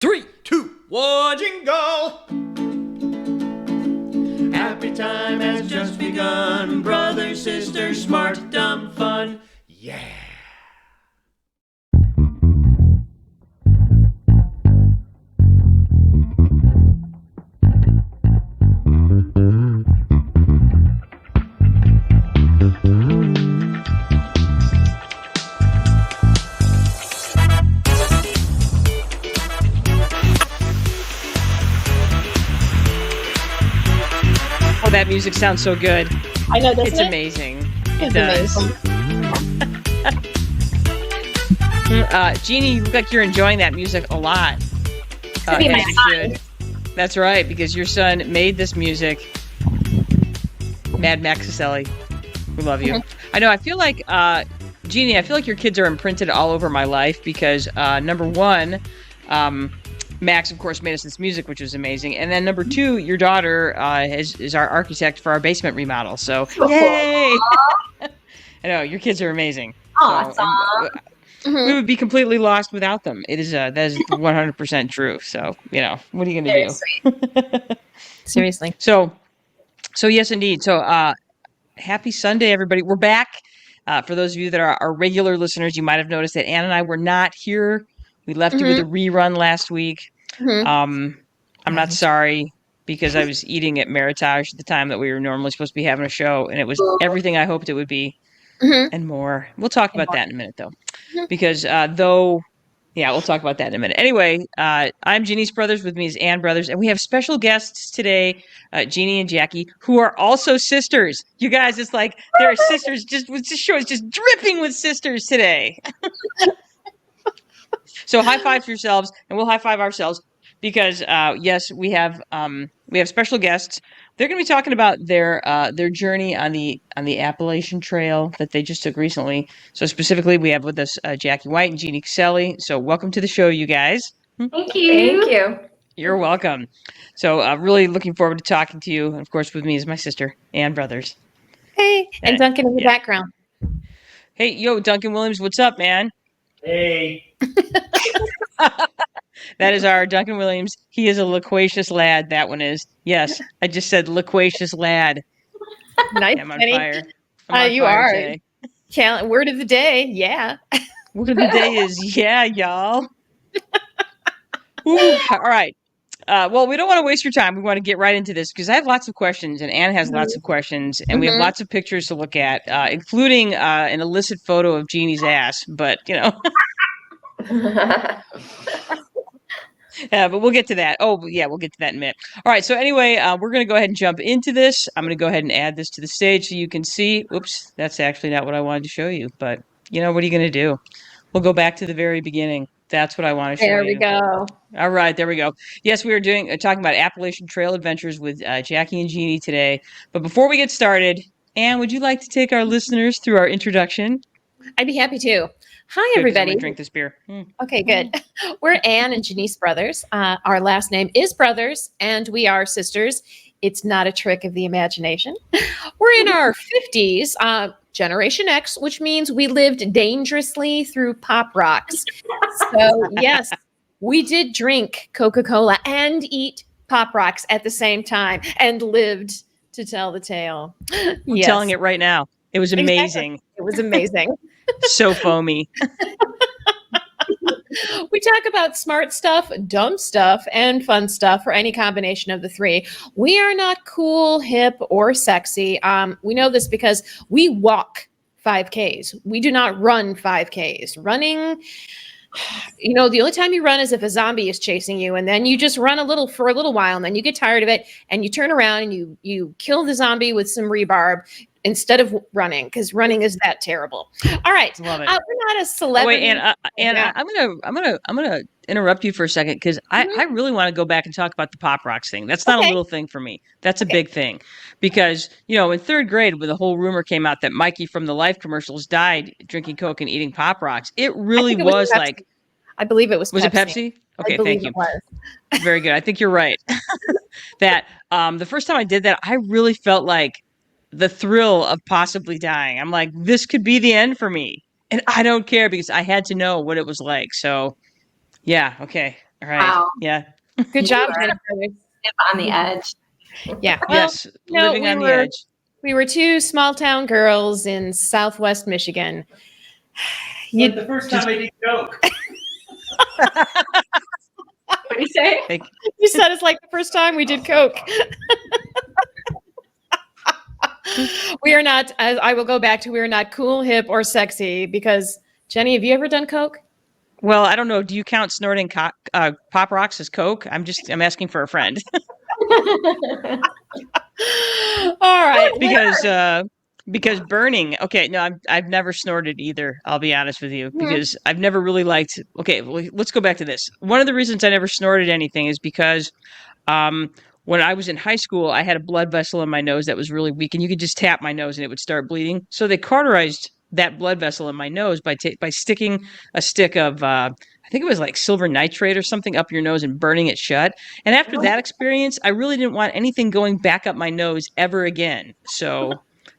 3, 2, 1, jingle! Happy time has just begun. Brother, sister, smart, dumb, fun. Yeah. Oh, that music sounds so good. I know, doesn't It's it? amazing. It's It does. amazing. Jeannie, you look like you're enjoying that music a lot. Could be as my you should. That's right, because your son made this music. Mad Max Caselli. We love you. I know, I feel like, Jeannie, I feel like your kids are imprinted all over my life because, number one, Max, of course, made us this music, which was amazing. And then number two, your daughter is our architect for our basement remodel. So, yay! I know, your kids are amazing. Awesome. We would be completely lost without them. That is 100% true. So, what are you going to do? Sweet. Seriously. So yes, indeed. So, happy Sunday, everybody. We're back. For those of you that are our regular listeners, you might have noticed that Ann and I were not here. We left you with a rerun last week. I'm not sorry because I was eating at Meritage at the time that we were normally supposed to be having a show, and it was everything I hoped it would be and more. We'll talk about that in a minute, though, because we'll talk about that in a minute. Anyway, I'm Jeannie's Brothers. With me is Ann Brothers, and we have special guests today, Jeannie and Jackie, who are also sisters. You guys, it's like there are sisters. This show is just dripping with sisters today. So high five for yourselves, and we'll high five ourselves because yes, we have special guests. They're going to be talking about their journey on the Appalachian Trail that they just took recently. So specifically, we have with us Jackie White and Jeannie Caselli. So welcome to the show, you guys. Thank you. Thank you. You're welcome. So really looking forward to talking to you. And of course, with me is my sister, Ann Brothers. Hey, and Duncan in the background. Hey, yo, Duncan Williams, what's up, man? Hey. That is our Duncan Williams. He is a loquacious lad. That one is. Yes, I just said loquacious lad. Nice. I'm on Kenny. fire. I'm on You fire are. today. Word of the day. Yeah. Word of the day is yeah, y'all. Ooh, all right. Well, we don't want to waste your time. We want to get right into this because I have lots of questions, and Anne has lots of questions, and we have lots of pictures to look at, including an illicit photo of Jeannie's ass. But but we'll get to that. Oh, yeah, we'll get to that in a minute. All right. So anyway, we're going to go ahead and jump into this. I'm going to go ahead and add this to the stage so you can see. Oops, that's actually not what I wanted to show you. But what are you going to do? We'll go back to the very beginning. That's what I want to show you. There we go. All right, there we go. Yes, we are talking about Appalachian Trail adventures with Jackie and Jeannie today. But before we get started, Anne, would you like to take our listeners through our introduction? I'd be happy to. Hi, Good, 'cause I'm everybody. gonna drink this beer. Okay, good. We're Ann and Janice Brothers. Our last name is Brothers, and we are sisters. It's not a trick of the imagination. We're in our 50s, Generation X, which means we lived dangerously through Pop Rocks. So, yes, we did drink Coca-Cola and eat Pop Rocks at the same time and lived to tell the tale. I'm telling it right now. It was amazing. Exactly. It was amazing. So foamy. We talk about smart stuff, dumb stuff, and fun stuff, or any combination of the three. We are not cool, hip, or sexy. We know this because we walk 5Ks. We do not run 5Ks. Running, the only time you run is if a zombie is chasing you, and then you just run for a little while, and then you get tired of it, and you turn around and you kill the zombie with some rebarb instead of running, because running is that terrible. All right, Love it. we're not a celebrity. Oh, wait, and I'm gonna interrupt you for a second because I really want to go back and talk about the Pop Rocks thing. That's not a little thing for me. That's a big thing because in third grade, when the whole rumor came out that Mikey from the Life commercials died drinking Coke and eating Pop Rocks, it really was like. I believe it was. Was it Pepsi? Okay, thank you. It was. Very good. I think you're right. That the first time I did that, I really felt like the thrill of possibly dying. I'm like, this could be the end for me. And I don't care because I had to know what it was like. So, yeah, okay. All right. Wow. Yeah. Good job, You Jenny are Brothers. on the edge. Yeah. Well, Yes. Living on the edge. we were two small town girls in Southwest Michigan. Like the first time I did coke. What do you say? You said it's like the first time we did coke. We are not, as I will go back to, we are not cool, hip, or sexy because, Jenny, have you ever done coke? Well, I don't know. Do you count snorting pop rocks as coke? I'm asking for a friend. All right. because burning. Okay, no, I've never snorted either. I'll be honest with you, because I've never really liked. Okay, well, let's go back to this. One of the reasons I never snorted anything is because when I was in high school, I had a blood vessel in my nose that was really weak, and you could just tap my nose and it would start bleeding. So they cauterized that blood vessel in my nose by sticking a stick of I think it was like silver nitrate or something up your nose and burning it shut. And after that experience, I really didn't want anything going back up my nose ever again. So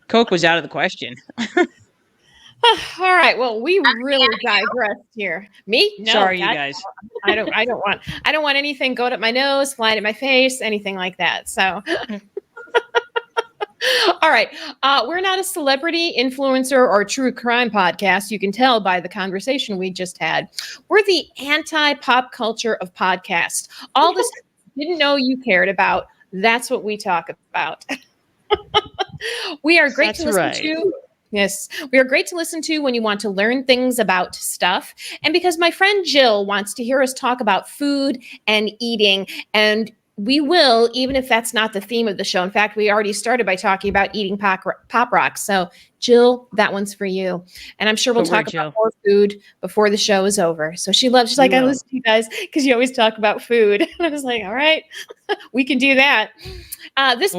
Coke was out of the question. All right. Well, we really digressed here. Me? No. Sorry, God, you guys. I don't want anything going up my nose, flying in my face, anything like that. So all right. We're not a celebrity, influencer, or true crime podcast. You can tell by the conversation we just had. We're the anti-pop culture of podcasts. All this you didn't know you cared about. That's what we talk about. We are great to listen to. Yes, we are great to listen to when you want to learn things about stuff. And because my friend Jill wants to hear us talk about food and eating, and we will, even if that's not the theme of the show. In fact, we already started by talking about eating pop rocks. So, Jill, that one's for you. And I'm sure we'll talk about more food before the show is over. So she's like, I listen to you guys because you always talk about food. And I was like, all right, we can do that. This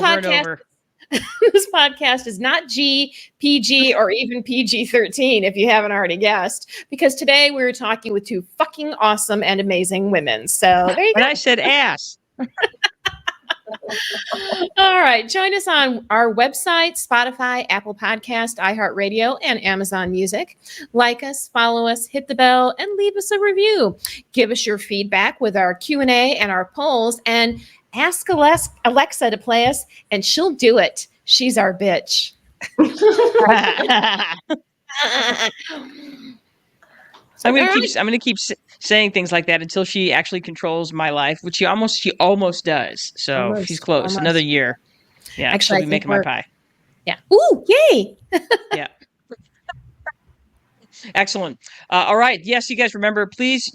podcast is not G, PG, or even PG-13, if you haven't already guessed, because today we're talking with two fucking awesome and amazing women. So there you go. And I said ass. All right. Join us on our website, Spotify, Apple Podcast, iHeartRadio, and Amazon Music. Like us, follow us, hit the bell, and leave us a review. Give us your feedback with our Q&A and our polls, and ask Alexa to play us, and she'll do it. She's our bitch. I'm gonna keep saying things like that until she actually controls my life, which she almost does. So she's close. Almost. Another year. Yeah, actually, she'll be making my pie. Yeah. Ooh, yay! Yeah. Excellent. All right. Yes, you guys remember, please,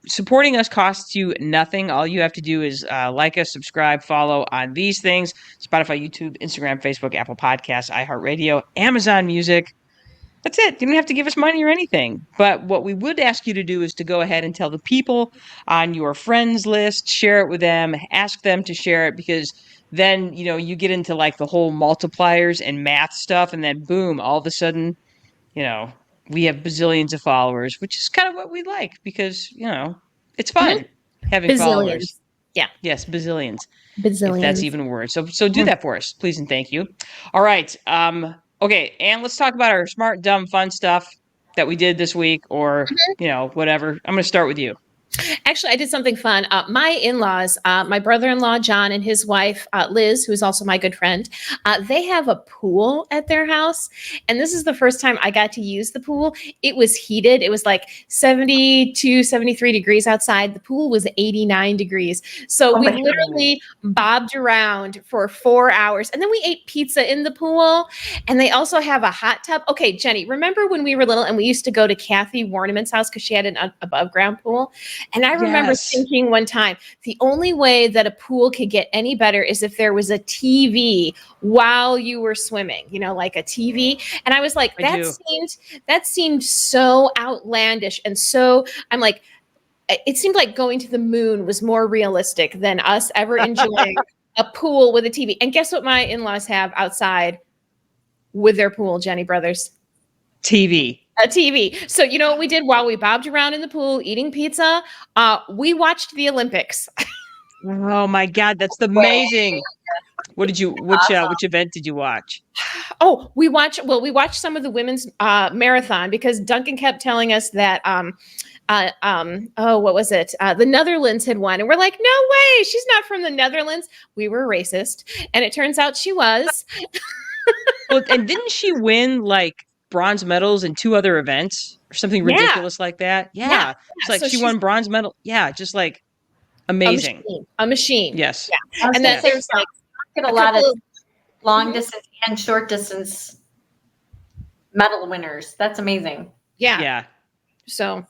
supporting us costs you nothing. All you have to do is like us, subscribe, follow on these things: Spotify, YouTube, Instagram, Facebook, Apple Podcasts, iHeartRadio, Amazon Music. That's it. You don't have to give us money or anything. But what we would ask you to do is to go ahead and tell the people on your friends list, share it with them, ask them to share it, because then, you get into like the whole multipliers and math stuff, and then boom, all of a sudden, we have bazillions of followers, which is kind of what we like because, it's fun having followers. Yeah. Yes, bazillions. Bazillions. If that's even a word. So do that for us, please and thank you. All right. Okay, and let's talk about our smart, dumb, fun stuff that we did this week, or, whatever. I'm going to start with you. Actually, I did something fun. My in-laws, my brother-in-law, John, and his wife, Liz, who's also my good friend, they have a pool at their house. And this is the first time I got to use the pool. It was heated. It was like 72, 73 degrees outside. The pool was 89 degrees. So we literally bobbed around for 4 hours. And then we ate pizza in the pool. And they also have a hot tub. Okay, Jenny, remember when we were little and we used to go to Kathy Warneman's house because she had an above-ground pool? And I remember thinking one time, the only way that a pool could get any better is if there was a TV while you were swimming, like a TV. And I was like, that seemed so outlandish. And so I'm like, it seemed like going to the moon was more realistic than us ever enjoying a pool with a TV. And guess what my in-laws have outside with their pool, Jenny Brothers? TV. A TV. So you know what we did while we bobbed around in the pool eating pizza? We watched the Olympics. Oh my God, that's amazing! Which event did you watch? Oh, we watched some of the women's marathon because Duncan kept telling us that what was it? The Netherlands had won, and we're like, no way, she's not from the Netherlands. We were racist, and it turns out she was. Well, and didn't she win like bronze medals in 2 other events or something Yeah. ridiculous like that? Yeah. It's like So she she's won bronze medal. Yeah, just like a amazing. machine. A machine. Yes. Yeah. I was And gonna then say, there's like get a lot of couple of- long distance and short distance medal winners. That's amazing. yeah. Yeah. So,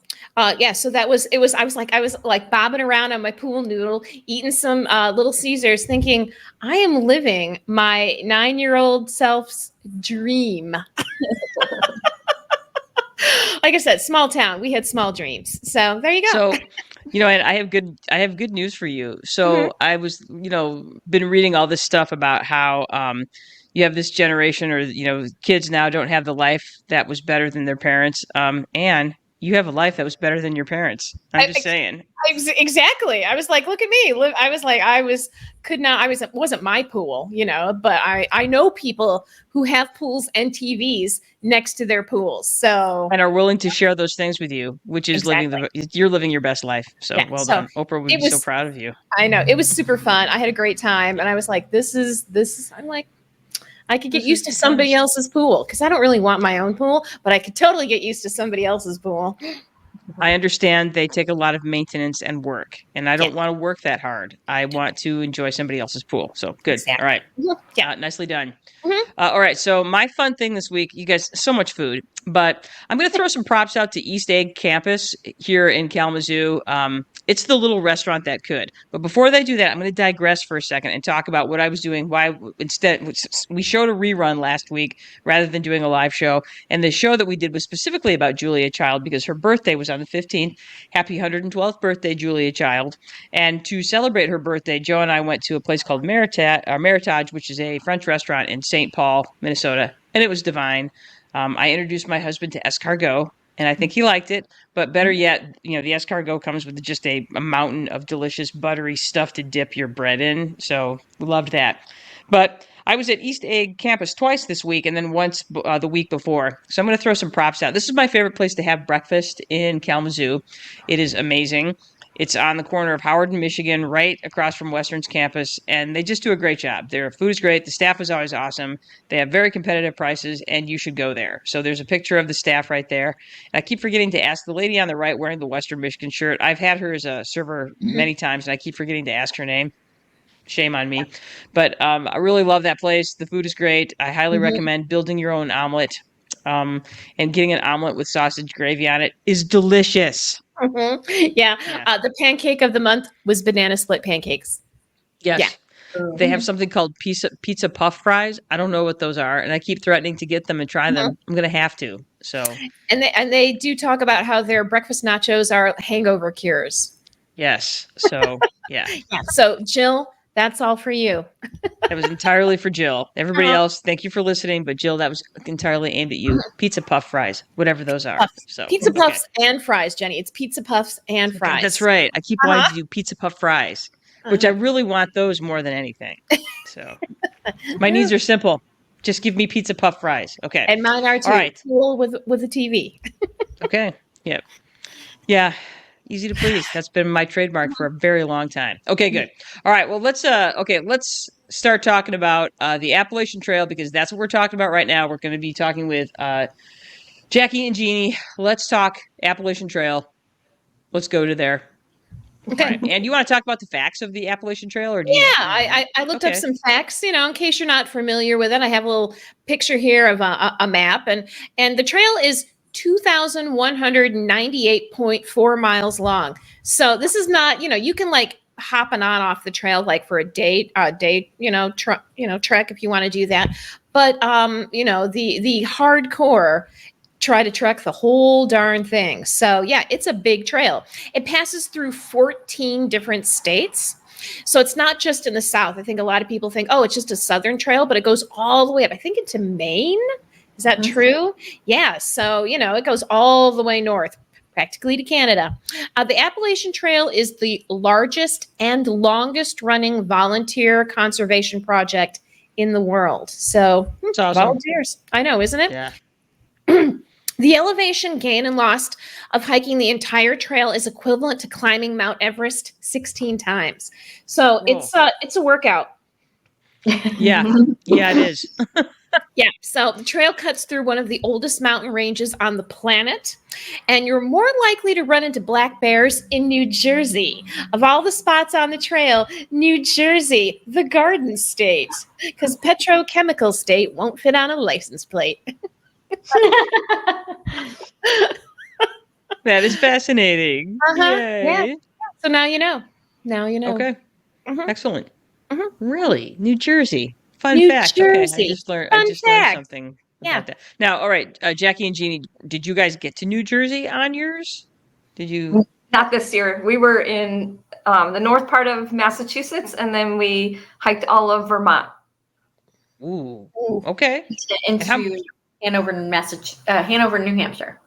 so that was, I was like bobbing around on my pool noodle, eating some Little Caesars, thinking, I am living my 9-year-old self's dream. Like I said, small town, we had small dreams. So there you go. So, and I have good news for you. So I was, been reading all this stuff about how you have this generation, or kids now don't have the life that was better than their parents. And you have a life that was better than your parents. I'm just saying. Exactly. I was like, look at me. I was like, it wasn't my pool, but I know people who have pools and TVs next to their pools. So, and are willing to share those things with you, which is you're living your best life. So well done. Oprah would be so proud of you. I know, it was super fun. I had a great time, and I was like, this is, I'm like, I could get used to somebody else's pool, because I don't really want my own pool, but I could totally get used to somebody else's pool. I understand they take a lot of maintenance and work, and I don't want to work that hard. I want to enjoy somebody else's pool. So good. Exactly. All right. Yeah. Nicely done. All right. So my fun thing this week, you guys, so much food, but I'm going to throw some props out to East Egg Campus here in Kalamazoo. It's the little restaurant that could. But before they do that, I'm going to digress for a second and talk about what I was doing. Why instead we showed a rerun last week rather than doing a live show. And the show that we did was specifically about Julia Child because her birthday was on the 15th. Happy 112th birthday, Julia Child. And to celebrate her birthday, Joe and I went to a place called Meritage, which is a French restaurant in St. Paul, Minnesota. And it was divine. I introduced my husband to escargot, and I think he liked it. But better yet, the escargot comes with just a mountain of delicious buttery stuff to dip your bread in. So loved that. But I was at East Egg Campus twice this week, and then once the week before. So I'm going to throw some props out. This is my favorite place to have breakfast in Kalamazoo. It is amazing. It's on the corner of Howard and Michigan, right across from Western's campus, and they just do a great job. Their food is great. The staff is always awesome. They have very competitive prices, and you should go there. So there's a picture of the staff right there. And I keep forgetting to ask the lady on the right wearing the Western Michigan shirt. I've had her as a server many times, and I keep forgetting to ask her name. Shame on me. But I really love that place. The food is great. I highly recommend building your own omelet. And getting an omelet with sausage gravy on it is delicious. Yeah. The pancake of the month was banana split pancakes. Yes. Yeah. They have something called pizza puff fries. I don't know what those are, and I keep threatening to get them and try them. I'm going to have to. So. And they do talk about how their breakfast nachos are hangover cures. Yes. So, yeah. So, Jill, that's all for you. That was entirely for Jill. Everybody else, thank you for listening. But Jill, that was entirely aimed at you. Pizza puff fries, whatever those are. So pizza puffs and fries, Jenny. It's pizza puffs and fries. That's right. I keep wanting to do pizza puff fries, which I really want those more than anything. So my needs are simple. Just give me pizza puff fries. Okay. And mine are too. All right. Cool with a TV. Okay. Yep. Yeah. Easy to please. That's been my trademark for a very long time. Okay, good. All right. Well, let's start talking about the Appalachian Trail, because that's what we're talking about right now. We're going to be talking with Jackie and Jeannie. Let's talk Appalachian Trail. Let's go to there. Okay. Right. And you want to talk about the facts of the Appalachian Trail, or I looked up some facts, in case you're not familiar with it. I have a little picture here of a map, and the trail is 2,198.4 miles long. So this is not, you can like hop on off the trail like for a day, trek if you want to do that. But the hardcore try to trek the whole darn thing. So yeah, it's a big trail. It passes through 14 different states. So it's not just in the South. I think a lot of people think, oh, it's just a Southern trail, but it goes all the way up, I think, into Maine. Is that true? Yeah. So, it goes all the way north, practically to Canada. The Appalachian Trail is the largest and longest running volunteer conservation project in the world. So it's awesome. Volunteers. I know, isn't it? Yeah. The elevation gain and loss of hiking the entire trail is equivalent to climbing Mount Everest 16 times. So it's a workout. Yeah, yeah, it is. Yeah, so the trail cuts through one of the oldest mountain ranges on the planet, and you're more likely to run into black bears in New Jersey. Of all the spots on the trail, New Jersey, the Garden State, because petrochemical state won't fit on a license plate. That is fascinating. Uh-huh, Yay. yeah. So now you know. Now you know. Okay. Mhm. Excellent. Mhm. Really? New Jersey. Fun New fact. Okay. I Jersey. just learned Fun fact. something Yeah. about that. Now, all right, Jackie and Jeannie, did you guys get to New Jersey on yours? Did you? Not this year. We were in the north part of Massachusetts, and then we hiked all of Vermont. Ooh. Okay. Into how- Hanover, Hanover, New Hampshire.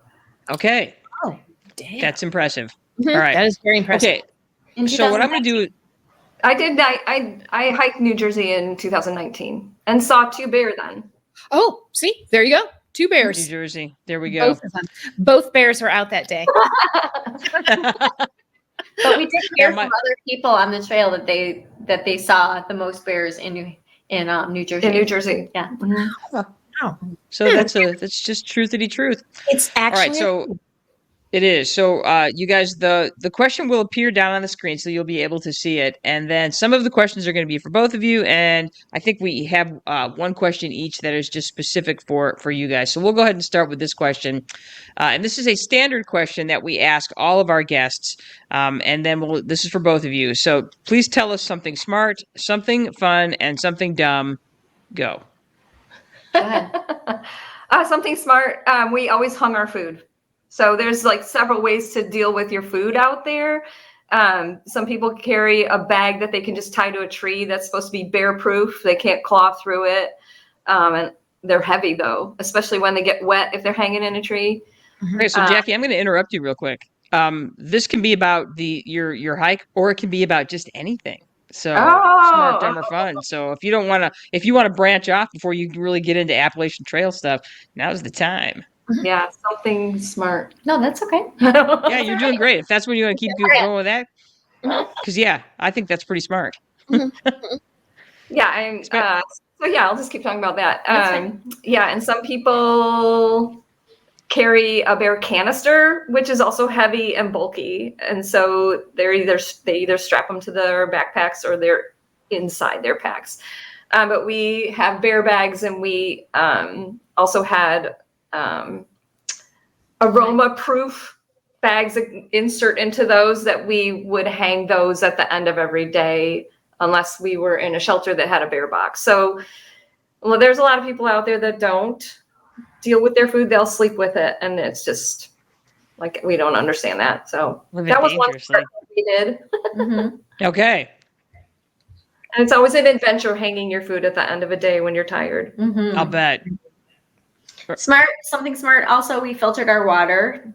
Okay. Oh, damn. That's impressive. Mhm, All right. That is very impressive. Okay. In So what I'm going to 2019. do, I did. I hiked New Jersey in 2019 and saw 2 bear then. Oh, see, there you go. 2 New bears. Jersey. There we go. Both of them. Both bears were out that day. But we did hear my- from other people on the trail that they saw the most bears in New Jersey. In New Jersey. Yeah. So that's just truthity truth. It's All actually right, so it is. So you guys, the question will appear down on the screen, so you'll be able to see it. And then some of the questions are going to be for both of you, and I think we have one question each that is just specific for you guys. So we'll go ahead and start with this question, and this is a standard question that we ask all of our guests, and then this is for both of you. So please tell us something smart, something fun, and something dumb. Go. Go ahead. Something smart. We always hung our food. So there's like several ways to deal with your food out there. Some people carry a bag that they can just tie to a tree that's supposed to be bear proof. They can't claw through it. And they're heavy though, especially when they get wet if they're hanging in a tree. Okay, so Jackie, I'm going to interrupt you real quick. This can be about your hike, or it can be about just anything. So smart, dumb, or fun. So if you want to branch off before you really get into Appalachian Trail stuff, now's the time. Yeah, something smart. No, that's okay. Yeah, you're doing great. If that's what you want to keep going with that, Mhm. because I think that's pretty smart. Yeah, so yeah, I'll just keep talking about that. That's fine. Yeah, and some people carry a bear canister, which is also heavy and bulky, and so they either strap them to their backpacks or they're inside their packs. But we have bear bags, and we also had aroma-proof bags that insert into those that we would hang those at the end of every day, unless we were in a shelter that had a bear box. So, well, there's a lot of people out there that don't deal with their food. They'll sleep with it, and it's just like we don't understand that. So Live it that was one dangerously. part that we did. Mhm. Okay. And it's always an adventure hanging your food at the end of a day when you're tired. Mhm. I'll bet. Something smart. Also, we filtered our water.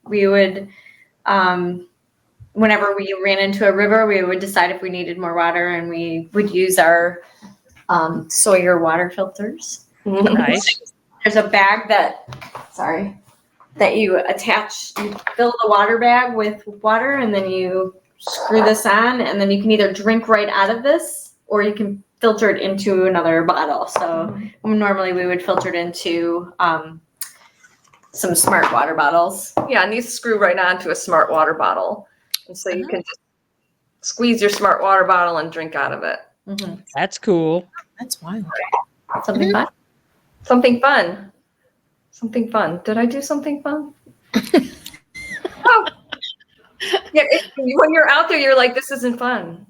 We would, whenever we ran into a river, we would decide if we needed more water, and we would use our Sawyer water filters. Nice. There's a bag that you attach. You fill the water bag with water, and then you screw this on, and then you can either drink right out of this, or you can filter it into another bottle. So normally we would filter it into some smart water bottles. Yeah, and these screw right onto a smart water bottle. And so you can just squeeze your smart water bottle and drink out of it. Mhm. That's cool. That's wild. Something fun. Something fun. Something fun. Did I do something fun? Oh. Yeah, when you're out there, you're like, this isn't fun.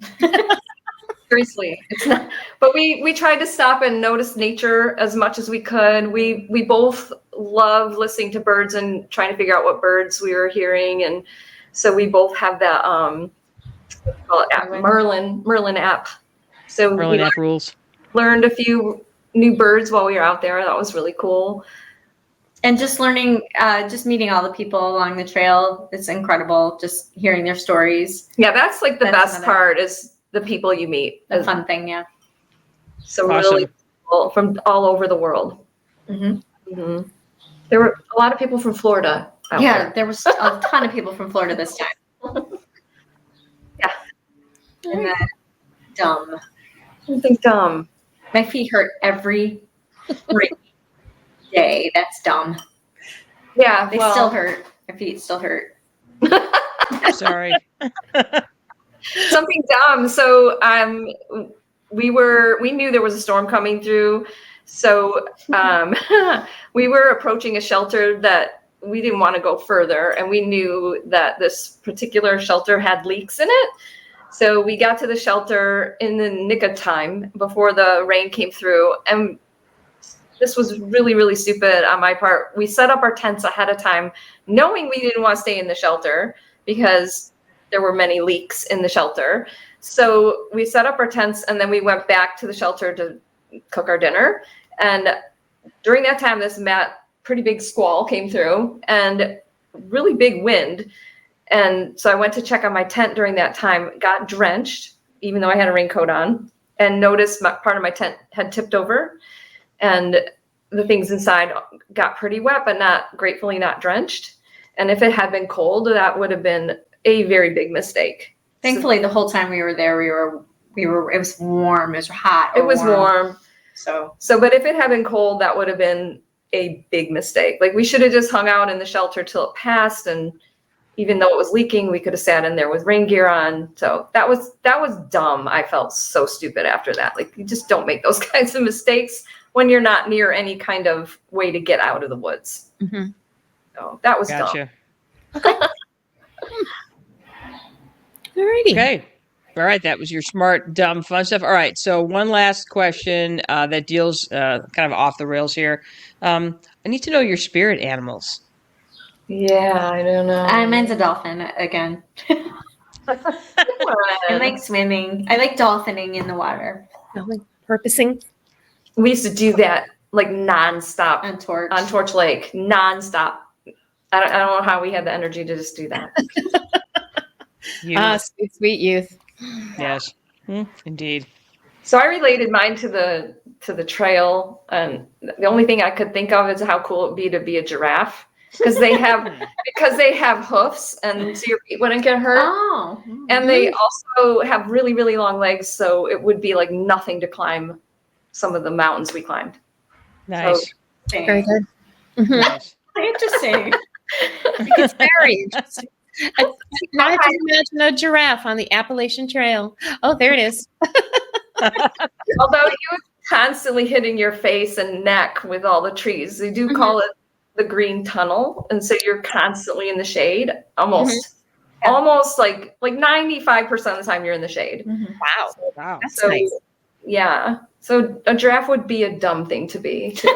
Seriously, it's not. But we tried to stop and notice nature as much as we could. We both love listening to birds and trying to figure out what birds we were hearing, and so we both have that call it app, Merlin app. So Merlin we app rules. learned a few new birds while we were out there. That was really cool. And just learning, just meeting all the people along the trail. It's incredible just hearing their stories. Yeah, that's like the That's best another- part is the people you meet. The fun thing, yeah. So Awesome. really cool from all over the world. Mhm. Mhm. There were a lot of people from Florida out Yeah, there. there was a ton of people from Florida this time. Yeah. And then dumb. Something dumb. My feet hurt every freaking day. That's dumb. Yeah, They well, still hurt. My feet still hurt. Sorry. something dumb. So we knew there was a storm coming through. So we were approaching a shelter that we didn't want to go further, and we knew that this particular shelter had leaks in it. So we got to the shelter in the nick of time before the rain came through, and this was really, really stupid on my part. We set up our tents ahead of time, knowing we didn't want to stay in the shelter because there were many leaks in the shelter. So we set up our tents, and then we went back to the shelter to cook our dinner. And during that time, this pretty big squall came through and really big wind. And so I went to check on my tent during that time, got drenched, even though I had a raincoat on, and noticed part of my tent had tipped over. And the things inside got pretty wet, but gratefully not drenched. And if it had been cold, that would have been a very big mistake. Thankfully, the whole time we were there, it was warm, it was hot. It was warm. So, but if it had been cold, that would have been a big mistake. Like, we should have just hung out in the shelter till it passed. And even though it was leaking, we could have sat in there with rain gear on. So that was dumb. I felt so stupid after that. Like, you just don't make those kinds of mistakes when you're not near any kind of way to get out of the woods. Mhm. So that was Gotcha. dumb. Alrighty. Okay. All right. That was your smart, dumb, fun stuff. All right. So one last question that deals kind of off the rails here. I need to know your spirit animals. Yeah, I don't know. mine's a dolphin again. I like swimming. I like dolphining in the water. Like purposing. We used to do that like nonstop On Torch. on Torch Lake, nonstop. I don't know how we had the energy to just do that. You. Sweet, sweet youth. Yes. Indeed. So I related mine to the trail, and the only thing I could think of is how cool it would be to be a giraffe, because they have hoofs, and so your feet wouldn't get hurt. Oh. And they also have really, really long legs, so it would be like nothing to climb some of the mountains we climbed. Nice. Very good. Mhm. Nice. Interesting. It's very interesting. Now I can imagine a giraffe on the Appalachian Trail. Oh, there it is. Although you constantly hitting your face and neck with all the trees, they do call it the green tunnel, and so you're constantly in the shade, almost like 95% of the time you're in the shade. Wow. Wow. That's So nice. yeah, so a giraffe would be a dumb thing to be too.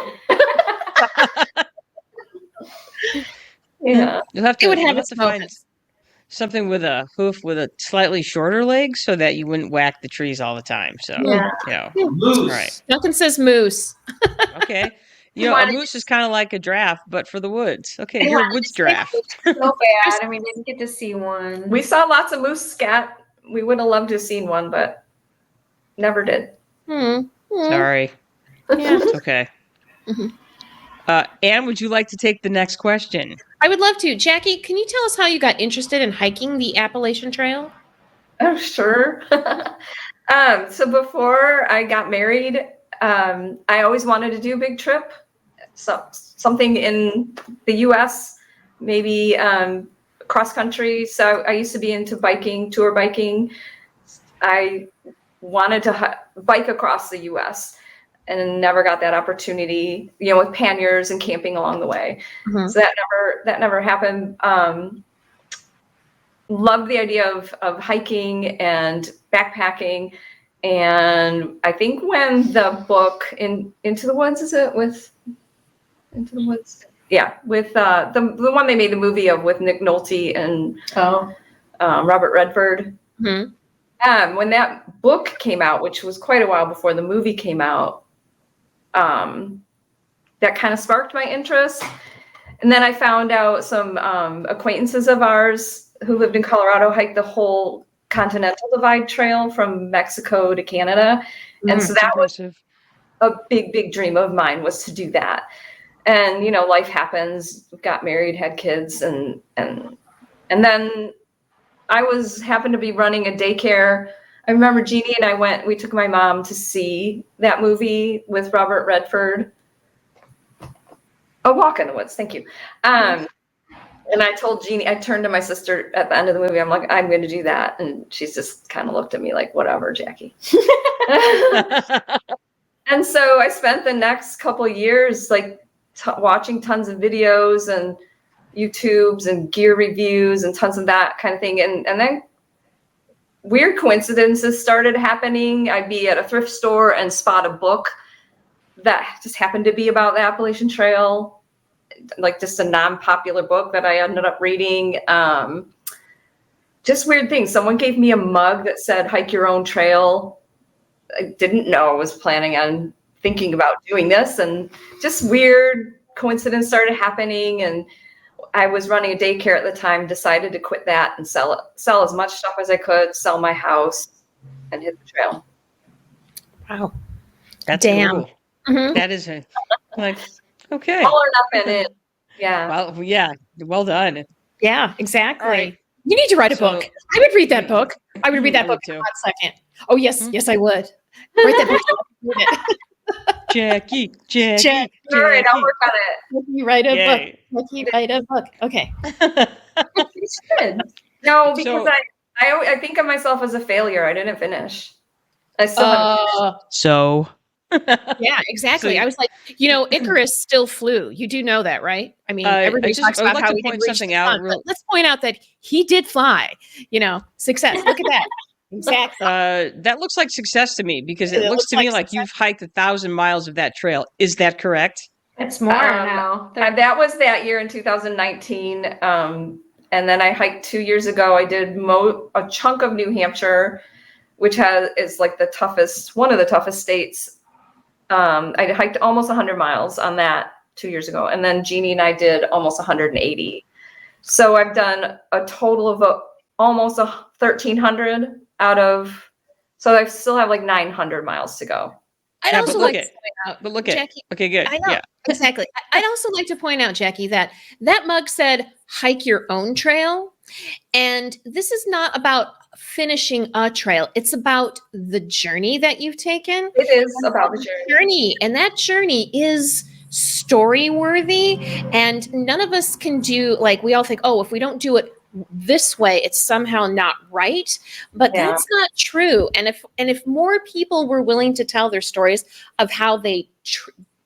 Yeah. You'll have to, It would you'll have have its to find moments. something with a hoof with a slightly shorter leg so that you wouldn't whack the trees all the time. So, Yeah. Moose. Right. Duncan says moose. Okay. A moose is kind of like a giraffe, but for the woods. Okay, Yeah, you're a woods giraffe. So bad. We didn't get to see one. We saw lots of moose scat. We would have loved to have seen one, but never did. Sorry. Yeah. It's okay. Anne, would you like to take the next question? I would love to. Jackie, can you tell us how you got interested in hiking the Appalachian Trail? Oh, sure. So before I got married, I always wanted to do a big trip, something in the U.S., maybe cross country. So I used to be into biking, tour biking. I wanted to bike across the U.S. and never got that opportunity, with panniers and camping along the way. Mhm. So that never happened. Loved the idea of hiking and backpacking. And I think when the book Into the Woods, is it with Into the Woods? Yeah, with the one they made the movie of with Nick Nolte and Robert Redford. Mhm. When that book came out, which was quite a while before the movie came out, that kind of sparked my interest. And then I found out some acquaintances of ours who lived in Colorado hiked the whole Continental Divide Trail from Mexico to Canada. And so that was Impressive. a big, big dream of mine, was to do that. And, life happens, got married, had kids, and then I happened to be running a daycare. I remember Jeannie and we took my mom to see that movie with Robert Redford. A Walk in the Woods, thank you. And I told Jeannie, I turned to my sister at the end of the movie, I'm like, I'm going to do that. And she's just kind of looked at me like, whatever, Jackie. And so I spent the next couple of years like watching tons of videos and YouTubes and gear reviews and tons of that kind of thing. And then weird coincidences started happening. I'd be at a thrift store and spot a book that just happened to be about the Appalachian Trail, like just a non-popular book that I ended up reading. Just weird things. Someone gave me a mug that said hike your own trail. I didn't know I was planning on thinking about doing this, and just weird coincidence started happening. And I was running a daycare at the time, decided to quit that and sell as much stuff as I could, sell my house, and hit the trail. Wow. That's Damn. cool. Mhm. That is okay. All or nothing. Yeah. Well, yeah. Well done. Yeah, exactly. All right. You need to write a So- book. I would read that book. I would read that I book would in too. a hot second. Oh, yes. Mhm. Yes, I would. Write that book. Read it. Jackie. Jack. All right, I'll work on it. You write a book. Yay. You write a book. Okay. You should. No, because So- I think of myself as a failure. I didn't finish. I still haven't. So. Yeah, exactly. So- I was like, Icarus still flew. You do know that, right? I mean, everybody I talks would about like how to he point didn't reach something the out sun, real- but let's point out that he did fly. Success. Look at that. Exactly. That looks like success to me because it It looks looks to me like like you've hiked 1,000 miles of that trail. Is that correct? It's more now. That was that year in 2019. And then I hiked 2 years ago. I did a chunk of New Hampshire, which is like one of the toughest states. I hiked almost 100 miles on that 2 years ago. And then Jeannie and I did almost 180. So I've done a total of almost 1,300 so I still have like 900 miles to go. I'd Yeah, also but like look to point out, But look at Jackie, okay, good. I know. Yeah. Exactly. I'd also like to point out, Jackie, that mug said hike your own trail. And this is not about finishing a trail. It's about the journey that you've taken. It is about the journey. And that journey is story worthy. And none of us can do, like, we all think, oh, if we don't do it this way, it's somehow not right. But Yeah. that's not true. And if more people were willing to tell their stories of how they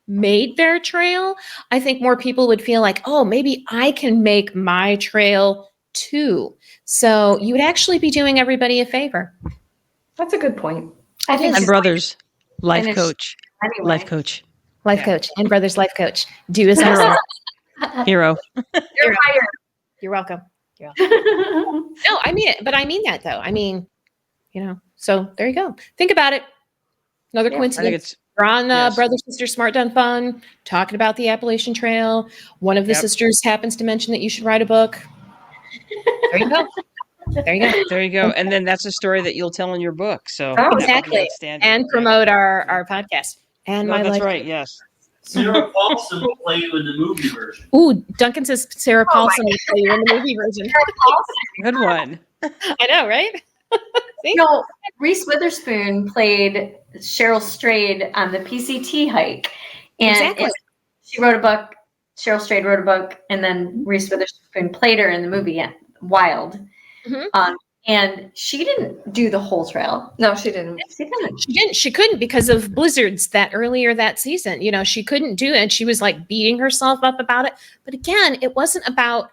made their trail, I think more people would feel like, oh, maybe I can make my trail too. So you would actually be doing everybody a favor. That's a good point. I think And brothers, life Finish coach. anyway. Life coach. Life Yeah. coach and brothers life coach. Do as I Hero. say. Hero. You're hired. You're welcome. No, I mean it, but I mean that though. I mean, so there you go. Think about it. Another Yeah, I I coincidence. think it's We're on yes. Brother Sister Smart Done Fun, talking about the Appalachian Trail. One of the Yep. sisters happens to mention that you should write a book. There you go. There you go. there you go. And then that's a story that you'll tell in your book. So Oh, that would be exactly. outstanding. And promote our podcast and No, my that's life. right. Yes. Sarah Paulson will play you in the movie version. Ooh, Duncan says Sarah Paulson will play you in the movie version. Good one. I know, right? See? No, Reese Witherspoon played Cheryl Strayed on the PCT hike. And Exactly. she wrote a book. Cheryl Strayed wrote a book, and then Reese Witherspoon played her in the movie Wild. Mhm. And she didn't do the whole trail. No, she didn't. She didn't. She didn't. She couldn't because of blizzards that earlier that season. She couldn't do it. And she was like beating herself up about it. But again, it wasn't about,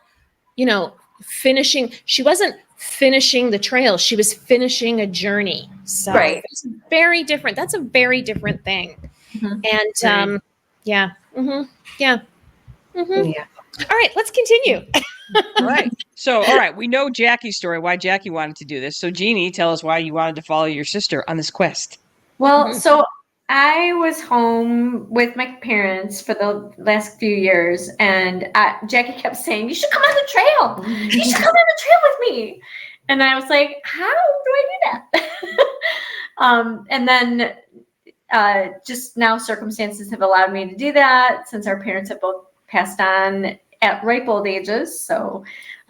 finishing. She wasn't finishing the trail. She was finishing a journey. So Right. it's very different. That's a very different thing. Mhm. And yeah. Mm-hmm. Yeah. Mm-hmm. Yeah. All right, let's continue. All right. So, all right. We know Jackie's story, why Jackie wanted to do this. So, Jeannie, tell us why you wanted to follow your sister on this quest. Well, Mhm. so I was home with my parents for the last few years, and Jackie kept saying, "You should come on the trail. You should come on the trail with me." And I was like, "How do I do that?" And then just now circumstances have allowed me to do that since our parents have both passed on at ripe old ages. So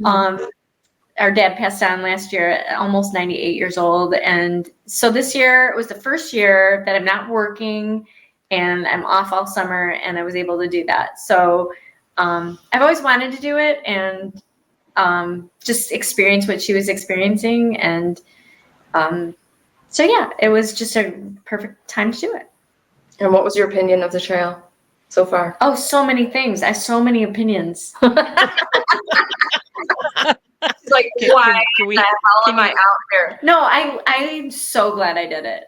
our dad passed on last year at almost 98 years old. And so this year was the first year that I'm not working and I'm off all summer, and I was able to do that. So I've always wanted to do it and just experience what she was experiencing. And so, yeah, it was just a perfect time to do it. And what was your opinion of the trail so far? Oh, so many things. I have so many opinions. It's like, why Can we? the hell am I out here? No, I'm so glad I did it.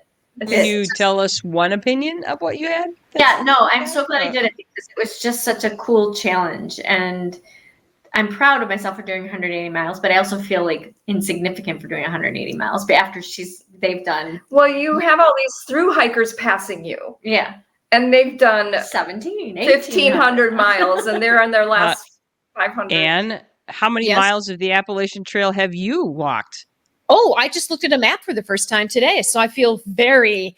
Can you tell us one opinion of what you had? Yeah, no, I'm so glad I did it because it was just such a cool challenge. And I'm proud of myself for doing 180 miles, but I also feel like insignificant for doing 180 miles. But after they've done. Well, you have all these through hikers passing you. Yeah. And they've done 1,500 miles, and they're on their last 500. And how many miles of the Appalachian Trail have you walked? Oh, I just looked at a map for the first time today, so I feel very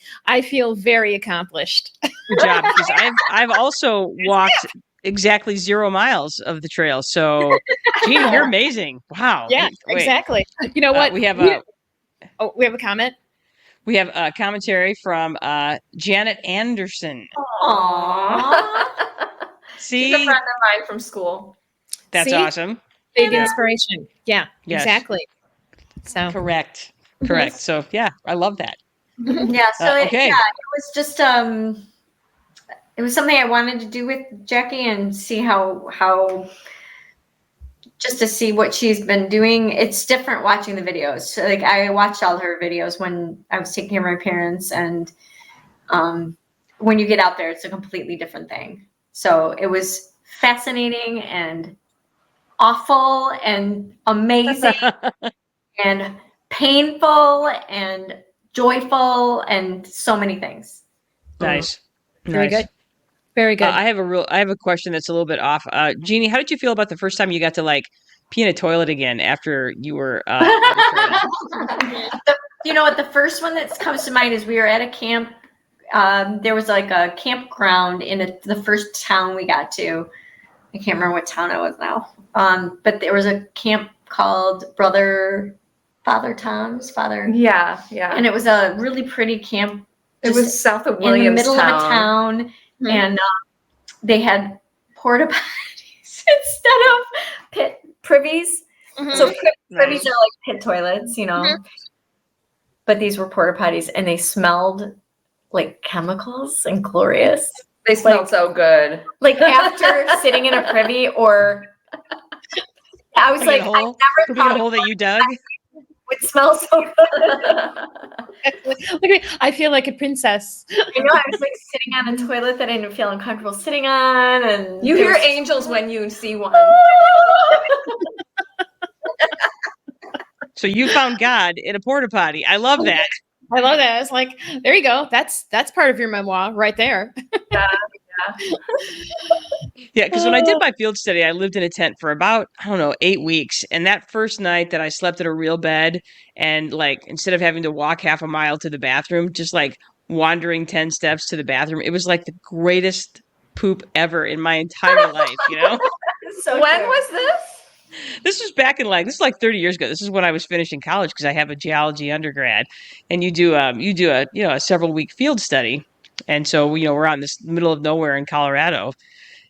accomplished. Good job, because I've also walked exactly 0 miles of the trail. So, Jeannie, you're amazing. Wow. Yeah, Wait. Exactly. You know what? We have we have a comment. We have a commentary from Janet Anderson. Aww. See, She's a friend of mine from school. That's See? awesome. Big inspiration. Yeah, Yes. Exactly. So Correct. So yeah, I love that. Yeah, so okay. it was just it was something I wanted to do with Jackie and see how just to see what she's been doing. It's different watching the videos. So, like, I watched all her videos when I was taking care of my parents, and when you get out there, it's a completely different thing. So it was fascinating and awful and amazing and painful and joyful and so many things. Nice. Very good. Very good. I have a question that's a little bit off. Jeannie, how did you feel about the first time you got to like pee in a toilet again after you were? You know what? The first one that comes to mind is we were at a camp. There was like a campground in the first town we got to. I can't remember what town it was now. But there was a camp called Father Tom's. Yeah. And it was a really pretty camp. It was south of in the middle of a Williamstown. town. Mm-hmm. And they had porta potties instead of pit privies. Mm-hmm. So privies are like pit toilets, you know. Mm-hmm. But these were porta potties, and they smelled like chemicals and glorious. They smelled so good. Like after sitting in a privy, or I was like, I never thought a hole that you dug would smell so good. Look at me. I feel like a princess. I know. I was like sitting on a toilet that I didn't feel uncomfortable sitting on, and you hear angels when you see one. So you found God in a porta potty. I love that. I love that. It's like, there you go. That's part of your memoir right there. Yeah, because when I did my field study, I lived in a tent for about, 8 weeks. And that first night that I slept in a real bed, and like instead of having to walk half a mile to the bathroom, just like wandering 10 steps to the bathroom, it was like the greatest poop ever in my entire life, you know? So when was this? This was back in this is like 30 years ago. This is when I was finishing college because I have a geology undergrad, and you do a several week field study. And so, we're out in this middle of nowhere in Colorado,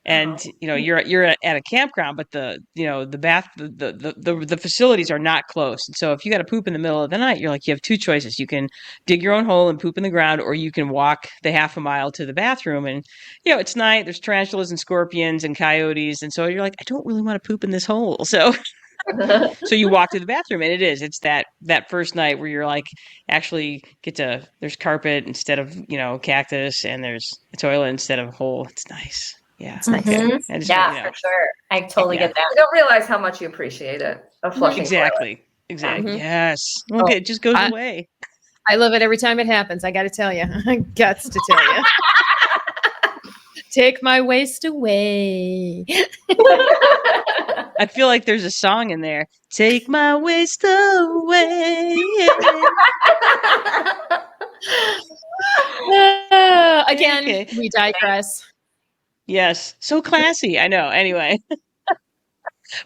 and you're at a campground, but the facilities are not close. And so if you got to poop in the middle of the night, you have two choices. You can dig your own hole and poop in the ground, or you can walk the half a mile to the bathroom. And it's night. There's tarantulas and scorpions and coyotes, and so you're like, I don't really want to poop in this hole. So so you walk to the bathroom, and it's that first night where you're like, actually there's carpet instead of cactus, and there's a toilet instead of a hole. It's nice. Yeah. Mm-hmm. For sure. I totally get that. You don't realize how much you appreciate it. A flushing Exactly. Mm-hmm. Yes. Okay, it just goes away. I love it every time it happens. I got to tell you. I got to tell you. Take my waste away. I feel like there's a song in there. Take my waste away. Again, Okay. we digress. Yes. So classy. I know. Anyway.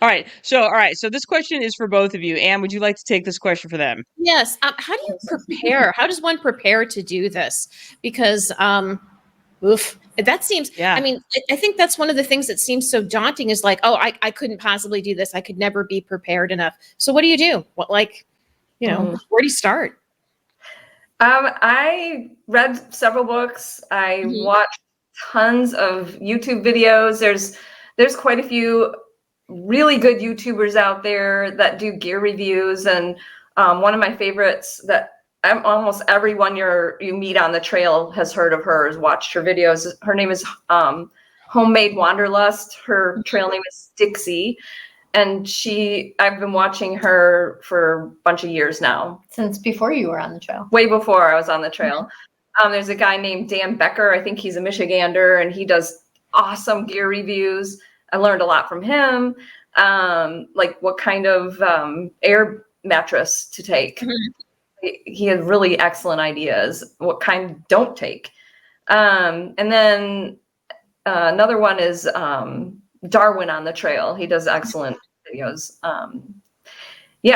All right. So this question is for both of you. Anne, would you like to take this question for them? Yes. How do you prepare? How does one prepare to do this? Because, that seems, Yeah. I mean, I think that's one of the things that seems so daunting is like, oh, I couldn't possibly do this. I could never be prepared enough. So what do you do? What, like, where do you start? I read several books. I Mhm. watched tons of YouTube videos. There's quite a few really good YouTubers out there that do gear reviews, and one of my favorites that almost everyone you meet on the trail has heard of her, has watched her videos. Her name is Homemade Wanderlust. Her trail name is Dixie. And I've been watching her for a bunch of years now. Since before you were on the trail. Way before I was on the trail. There's a guy named Dan Becker. I think he's a Michigander, and he does awesome gear reviews. I learned a lot from him, like what kind of air mattress to take. He had really excellent ideas. What kind don't take. And then another one is Darwin on the Trail. He does excellent videos.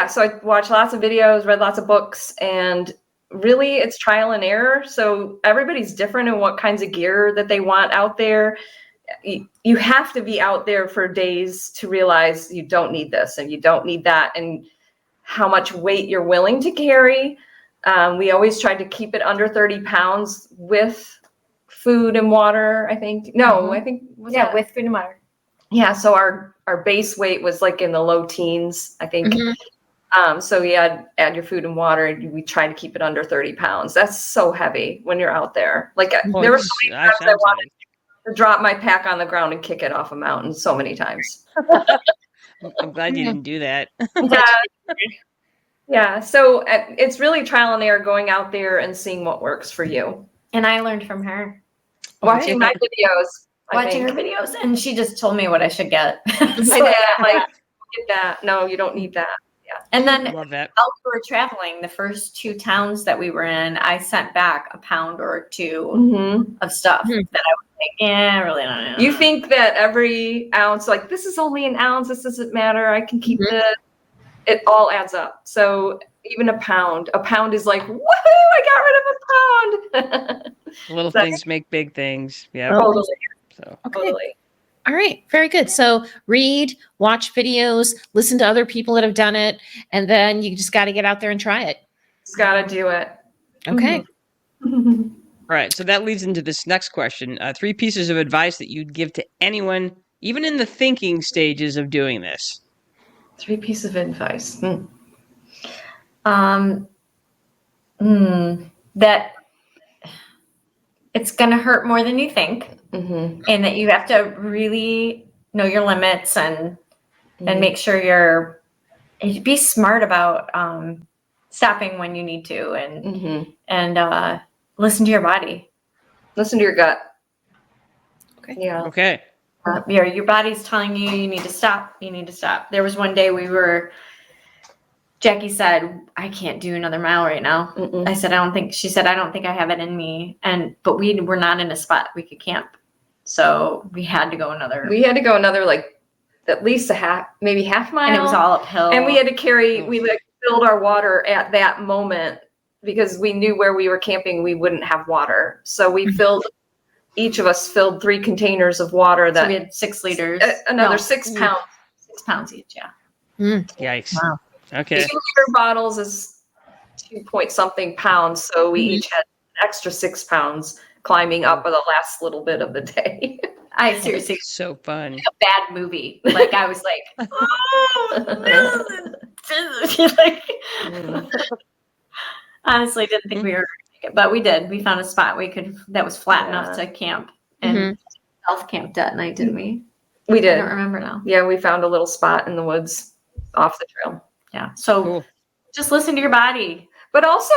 So I watched lots of videos, read lots of books, and really it's trial and error. So everybody's different in what kinds of gear that they want out there. You have to be out there for days to realize you don't need this and you don't need that, and how much weight you're willing to carry. We always tried to keep it under 30 pounds with food and water, I think. No, I think, with food and water. Yeah, so our base weight was like in the low teens, I think. So you add your food and water, we try to keep it under 30 pounds. That's so heavy when you're out there. Like there were so many times I wanted to drop my pack on the ground and kick it off a mountain so many times. I'm glad you didn't do that. Yeah, so it's really trial and error, going out there and seeing what works for you. And I learned from her. Watching my videos. Watching her videos, and she just told me what I should get. So yeah, like, get that. No, you don't need that. Yeah. And then Love that. while we were traveling, the first 2 towns that we were in, I sent back a pound or 2 of stuff that I was like, yeah, I really don't know. You think that every ounce, like, this is only an ounce, this doesn't matter, I can keep this. It all adds up. So even a pound is like, woohoo, I got rid of a pound. Little things make big things. Yeah. Totally. So Totally. All right, very good. So read, watch videos, listen to other people that have done it, and then you just got to get out there and try it. Just got to do it. Okay. All right. So that leads into this next question. 3 pieces of advice that you'd give to anyone, even in the thinking stages of doing this. 3 pieces of advice. That it's going to hurt more than you think, and that you have to really know your limits and make sure be smart about stopping when you need to, and listen to your body. Listen to your gut. Okay. Yeah. Okay. Your body's telling you you need to stop. You need to stop. There was one day Jackie said, I can't do another mile right now. I said, she said, I don't think I have it in me. But we were not in a spot we could camp. So we had to go another. Like at least maybe half mile. And it was all uphill. And we had to filled our water at that moment because we knew where we were camping, we wouldn't have water. So each of us filled 3 containers of water so we had 6 liters. Another 6 pounds. 6 pounds each, yeah. Yikes. Wow. Okay. 2 liter bottles is 2-point-something pounds. So we each had an extra 6 pounds climbing up for the last little bit of the day. I seriously, So fun. a bad movie. Like I was like, oh, honestly, didn't think we were going to make it, but we did. We found a spot that was flat enough to camp and self-camped that night, didn't we? We did. I don't remember now. Yeah, we found a little spot in the woods off the trail. Yeah. So just listen to your body. But also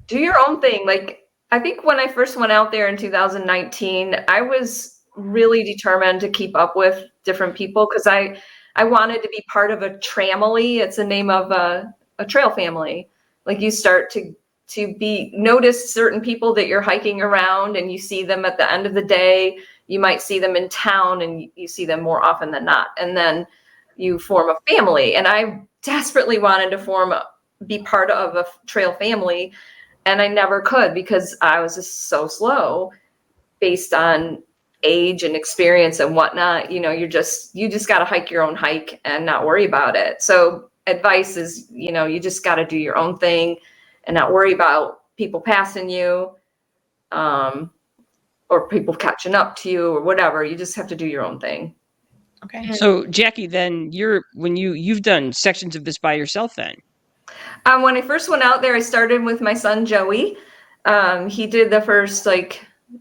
do your own thing. Like, I think when I first went out there in 2019, I was really determined to keep up with different people because I wanted to be part of a tramily. It's the name of a trail family. Like, you start to to notice certain people that you're hiking around, and you see them at the end of the day. You might see them in town, and you see them more often than not. And then you form a family. And I desperately wanted to be part of a trail family, and I never could because I was just so slow based on age and experience and whatnot. You just got to hike your own hike and not worry about it. So advice is, you just got to do your own thing and not worry about people passing you, or people catching up to you or whatever. You just have to do your own thing. Okay. So Jackie, then you've done sections of this by yourself then? When I first went out there, I started with my son, Joey. He did the first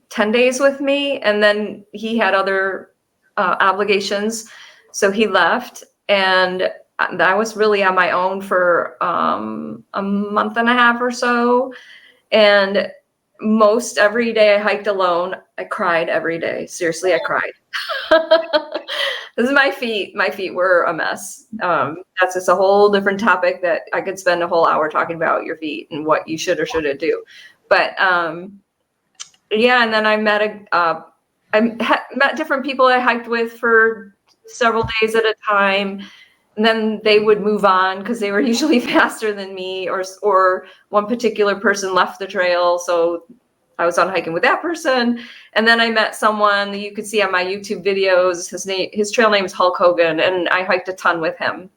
10 days with me, and then he had other obligations. So he left, and I was really on my own for a month and a half or so. And most every day I hiked alone. I cried every day. Seriously, I cried. This is my feet. My feet were a mess. That's just a whole different topic that I could spend a whole hour talking about your feet and what you should or shouldn't do. But yeah, and then I met met different people I hiked with for several days at a time. And then they would move on because they were usually faster than me, or one particular person left the trail. So I was on hiking with that person. And then I met someone that you could see on my YouTube videos. His trail name is Hulk Hogan, and I hiked a ton with him.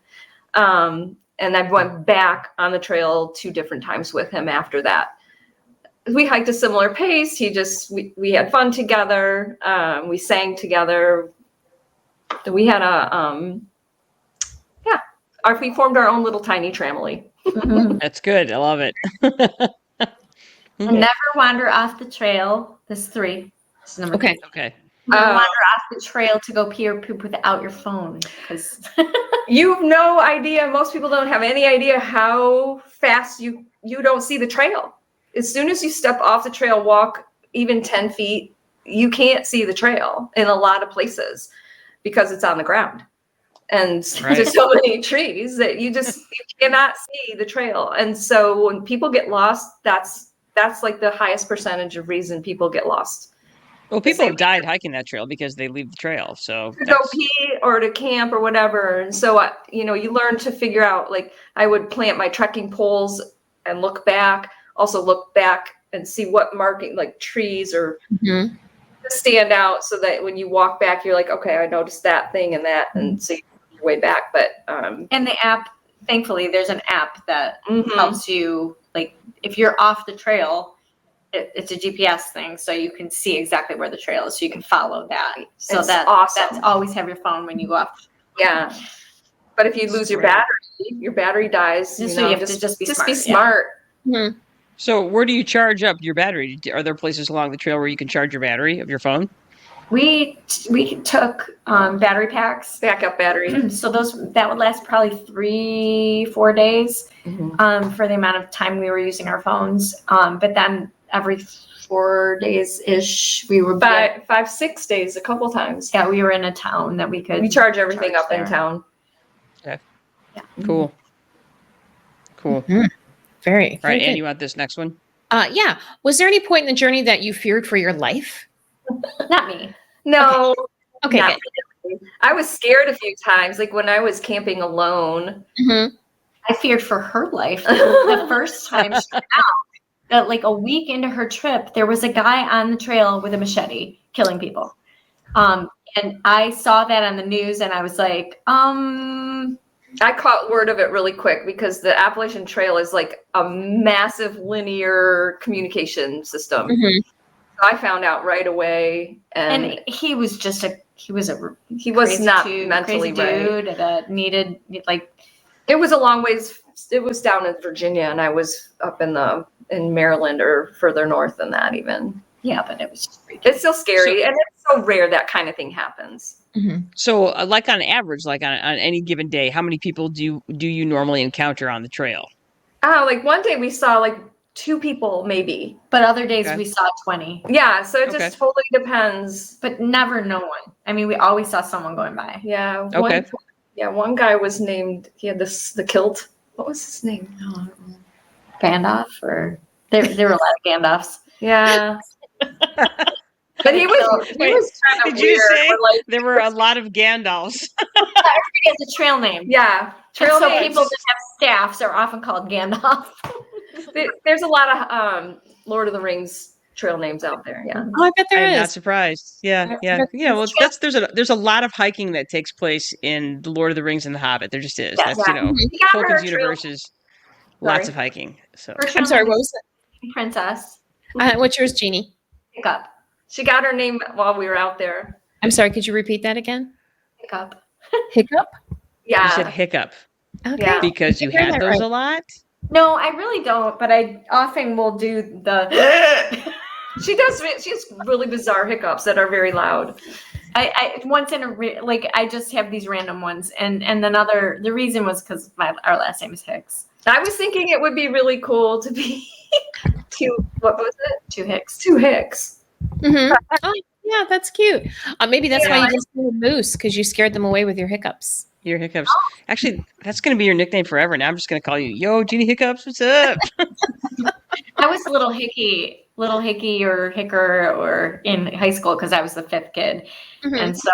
And I went back on the trail 2 different times with him after that. We hiked a similar pace. We had fun together. We sang together. We had we formed our own little tiny tramily. That's good. I love it. Never wander off the trail. This is 3. This is number Okay. 3. Okay. Never wander off the trail to go pee or poop without your phone. Because You've no idea. Most people don't have any idea how fast you don't see the trail. As soon as you step off the trail, walk even 10 feet, you can't see the trail in a lot of places because it's on the ground. And there's so many trees that you cannot see the trail. And so when people get lost, that's like the highest percentage of reason people get lost. Well, people have died hiking that trail because they leave the trail. So to go pee or to camp or whatever. And so, you learn to figure out, I would plant my trekking poles and look back and see what marking, trees or stand out, so that when you walk back, you're like, okay, I noticed that thing and that, and so you work your way back. But and the app, thankfully, there's an app that helps you. If you're off the trail, it's a GPS thing, so you can see exactly where the trail is, so you can follow that. So it's that's awesome. That's always have your phone when you go off. Yeah, but if you lose your battery dies. So you have to just be smart. Mm-hmm. So where do you charge up your battery? Are there places along the trail where you can charge your battery of your phone? We took battery packs, Backup battery. so that would last probably 3-4 days for the amount of time we were using our phones. But then every 4 days ish, we were 5-6 days, a couple times. Yeah, we were in a town that we charge everything up there. in town. Okay. Yeah. Cool. Mm-hmm. Very. All right, good. Anne, you want this next one? Yeah. Was there any point in the journey that you feared for your life? Not me. No. Okay. Not really. I was scared a few times, when I was camping alone. Mm-hmm. I feared for her life. The first time she went out, a week into her trip, there was a guy on the trail with a machete killing people. And I saw that on the news, and I was like, I caught word of it really quick because the Appalachian Trail is a massive linear communication system. Mm-hmm. So I found out right away, and he was not mentally dude right. that needed It was a long ways. It was down in Virginia, and I was up in Maryland or further north than that even. Yeah, but it was just freaky. It's still scary, and it's so rare that kind of thing happens. Mm-hmm. So, on average, on any given day, how many people do you normally encounter on the trail? One day we saw 2 people maybe, but other days we saw 20. Yeah, so it just totally depends. But never no one. I mean, we always saw someone going by. Yeah. Okay. One guy was named. He had the kilt. What was his name? Bandoff or There were a lot of Gandalfs. Yeah. But he was Wait, kind of Did weird. you say We're like, there were a lot of Gandalfs? Everybody has a trail name. yeah, trail So names. people that have staffs are often called Gandalf. There's a lot of Lord of the Rings trail names out there. Yeah. Oh, I bet I there am not is. surprised. Yeah. Well, there's a lot of hiking that takes place in the Lord of the Rings and the Hobbit. There just is. Yes. That's He got her Tolkien's a trail. universe is lots Sorry. of hiking. So Her trail I'm sorry, name what is was it? Princess. What's yours, Jeannie? Hiccup. She got her name while we were out there. I'm sorry, could you repeat that again? Hiccup. Hiccup? you said Yeah. hiccup Okay. Yeah. because you You heard had that those right. a lot. No, I really don't, but I often will do the. She does. She's really bizarre hiccups that are very loud. I once in I just have these random ones, and then the reason was because our last name is Hicks. I was thinking it would be really cool to be what was it? Two Hicks. Two Hicks. Mm-hmm. Oh, yeah, that's cute. Maybe that's why Yeah. you didn't see a moose, because you scared them away with your hiccups. Your hiccups. Actually, that's going to be your nickname forever. Now I'm just going to call you, Yo, Jeannie Hiccups. What's up? I was a little hickey or hicker or in high school because I was the fifth kid, and so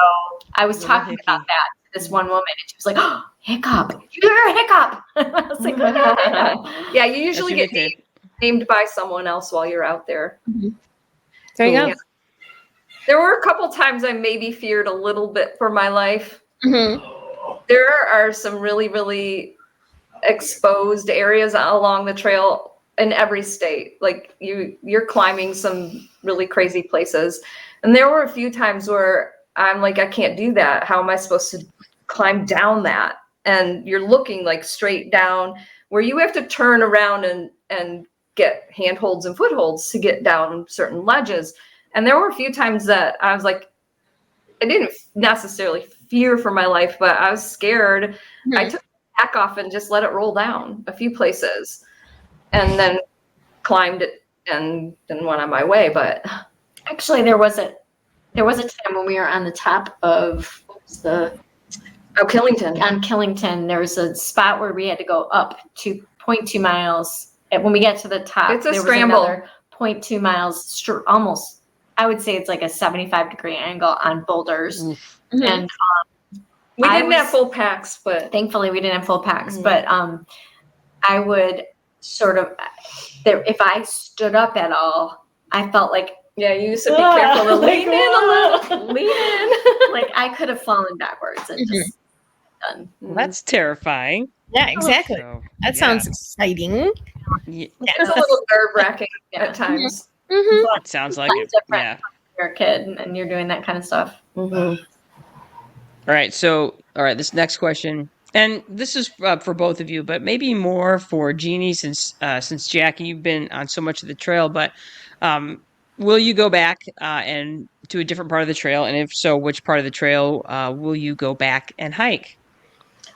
I was Little talking hickey. about that to this one woman, and she was like, "Oh, hiccup! You're a hiccup!" I was like, "Oh, Yeah, you That's usually your get nickname. named by someone else while you're out there. There you Cool. go. There were a couple times I maybe feared a little bit for my life. Mm-hmm. There are some really, really exposed areas along the trail in every state. Like you're climbing some really crazy places. And there were a few times where I'm like, I can't do that. How am I supposed to climb down that? And you're looking like straight down where you have to turn around and get handholds and footholds to get down certain ledges. And there were a few times that I was like, I didn't necessarily fear for my life, but I was scared. Mm-hmm. I took the pack off and just let it roll down a few places and then climbed it and then went on my way. But Actually, there was a time when we were on the top of Killington. on Killington. There was a spot where we had to go up to 0.2 miles. And when we get to the top, It's a there scramble. was another 0.2 miles, almost. I would say it's like a 75-degree angle on boulders, Mm-hmm. and We I didn't have was- full packs, but thankfully we didn't have full packs. Mhm. But I would sort of, if I stood up at all, I felt like yeah, you used to be careful to lean in a little. Lean in. like I could have fallen backwards and just done. Well, that's terrifying. Yeah, exactly. So, That yeah. sounds exciting. Yeah, It's a little nerve-wracking at times. Mm-hmm. it sounds like it. Different. Yeah. You're a kid and you're doing that kind of stuff. All right. So, all right. This next question, and this is for both of you, but maybe more for Jeannie, since Jackie, you've been on so much of the trail. But will you go back and to a different part of the trail? And if so, which part of the trail will you go back and hike?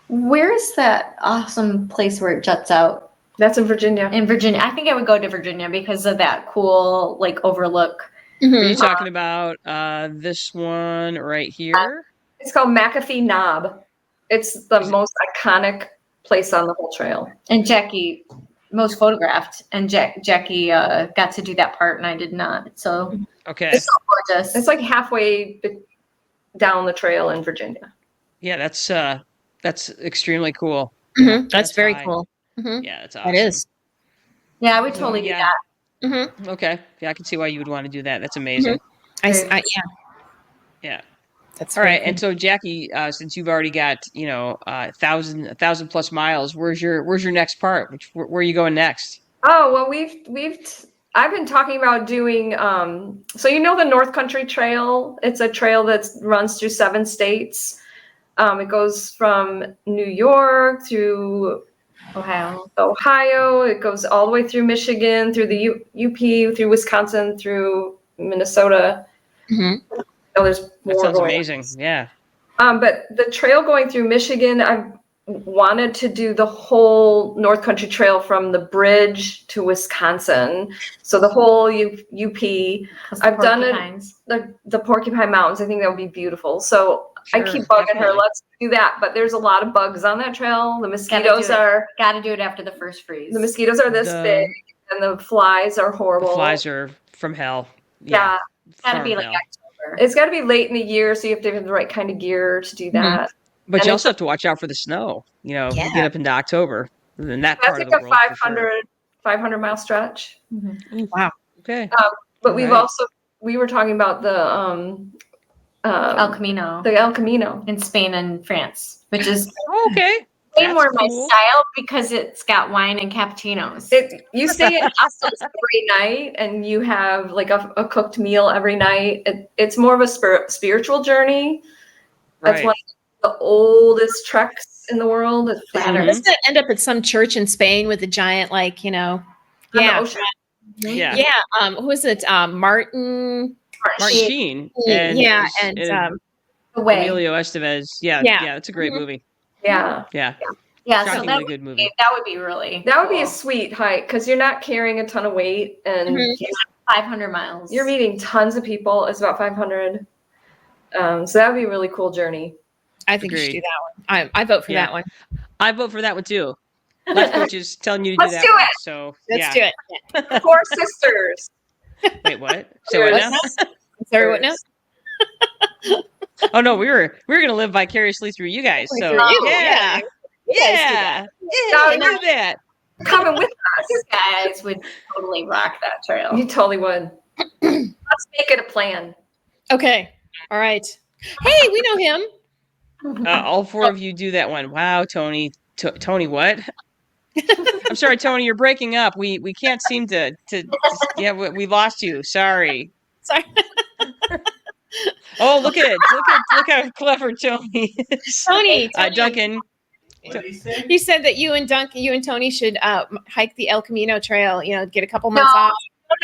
Where's that awesome place where it juts out? That's in Virginia. In Virginia. I think I would go to Virginia because of that cool overlook. Are you Mm-hmm. talking about this one right here? It's called McAfee Knob. It's the Is it- most iconic place on the whole trail. And Jackie most photographed, and Jackie got to do that part and I did not. So Okay. it's so gorgeous. It's like halfway down the trail in Virginia. Yeah, that's extremely cool. Mm-hmm. That's That's very fine. cool. Mm-hmm. Yeah, that's awesome. That is. yeah, I would totally do Yeah. that. Mm-hmm. Okay. Yeah, I can see why you would want to do that. That's amazing. Yeah, Yeah. that's All very right. And so Jackie, since you've already got, 1,000 plus miles, where's your next part? Where are you going next? Oh, well, I've been talking about doing, so the North Country Trail. It's a trail that runs through 7 states. It goes from New York through Ohio. It goes all the way through Michigan, through the UP, through Wisconsin, through Minnesota. Mm-hmm. Oh, there's That more sounds going on. amazing. Yeah. But the trail going through Michigan, I've wanted to do the whole North Country Trail from the bridge to Wisconsin. So the whole UP. I've done it. The Porcupine Mountains. I think that would be beautiful. So I Sure, keep bugging her, definitely. let's do that. But there's a lot of bugs on that trail. The Gotta mosquitoes do it. are Got to do it after the first freeze. this The- big, and the flies are The horrible. flies are from hell. Yeah. Gotta from be like hell. October. It's got to be late in the year, so you have to have the right kind of gear to do that. But And you it's- also have to watch out for the snow. You know, Yeah. you get up into October, in that That's part like of the a world for sure. 500 mile stretch. Wow. Okay. But we've Right. we were talking about the El Camino El Camino. in Spain and France, which is Oh, okay. way That's more my cool. style because it's got wine and cappuccinos. You stay at hostels every night, and you have like a cooked meal every night. It's more of a spiritual journey. That's Right. one of the oldest treks in the world. It's flatter. Mhm. Doesn't it end up at some church in Spain with a giant, like, On the yeah, ocean. Yeah. yeah. Who is it? Martin. Martin Sheen. And, Yeah, and The way. Emilio Estevez. Yeah. Yeah. Yeah. It's a great Mhm. movie. Yeah. Yeah. Yeah, so Shockingly good movie. that would be really That would be cool. a sweet hike because you're not carrying a ton of weight and Mhm. 500 miles. you're meeting tons of people. It's about 500. So that would be a really cool journey. I think you should Agreed. do that one. I vote for Yeah. that one. I vote for that one too. Life coach is telling you to do Let's that do one. it. So Let's yeah. do it. Four sisters. Wait, what? Say what now? Sorry, what now? Oh no, we were gonna live vicariously through you guys. So Through you, yeah. You guys do Yeah. No, Yeah. Do that. Coming with us. You guys would totally rock that trail. You totally would. Let's make it a plan. Okay. All right. Hey, we know him. All four of you do that one. Wow, Tony. Tony, what? I'm sorry, Tony. You're breaking up. We can't seem to. Yeah, we lost you. Sorry. Sorry. Oh, look how clever Tony is. Tony. Duncan. What did he say? He said that you and Tony should hike the El Camino Trail. Get a couple months off.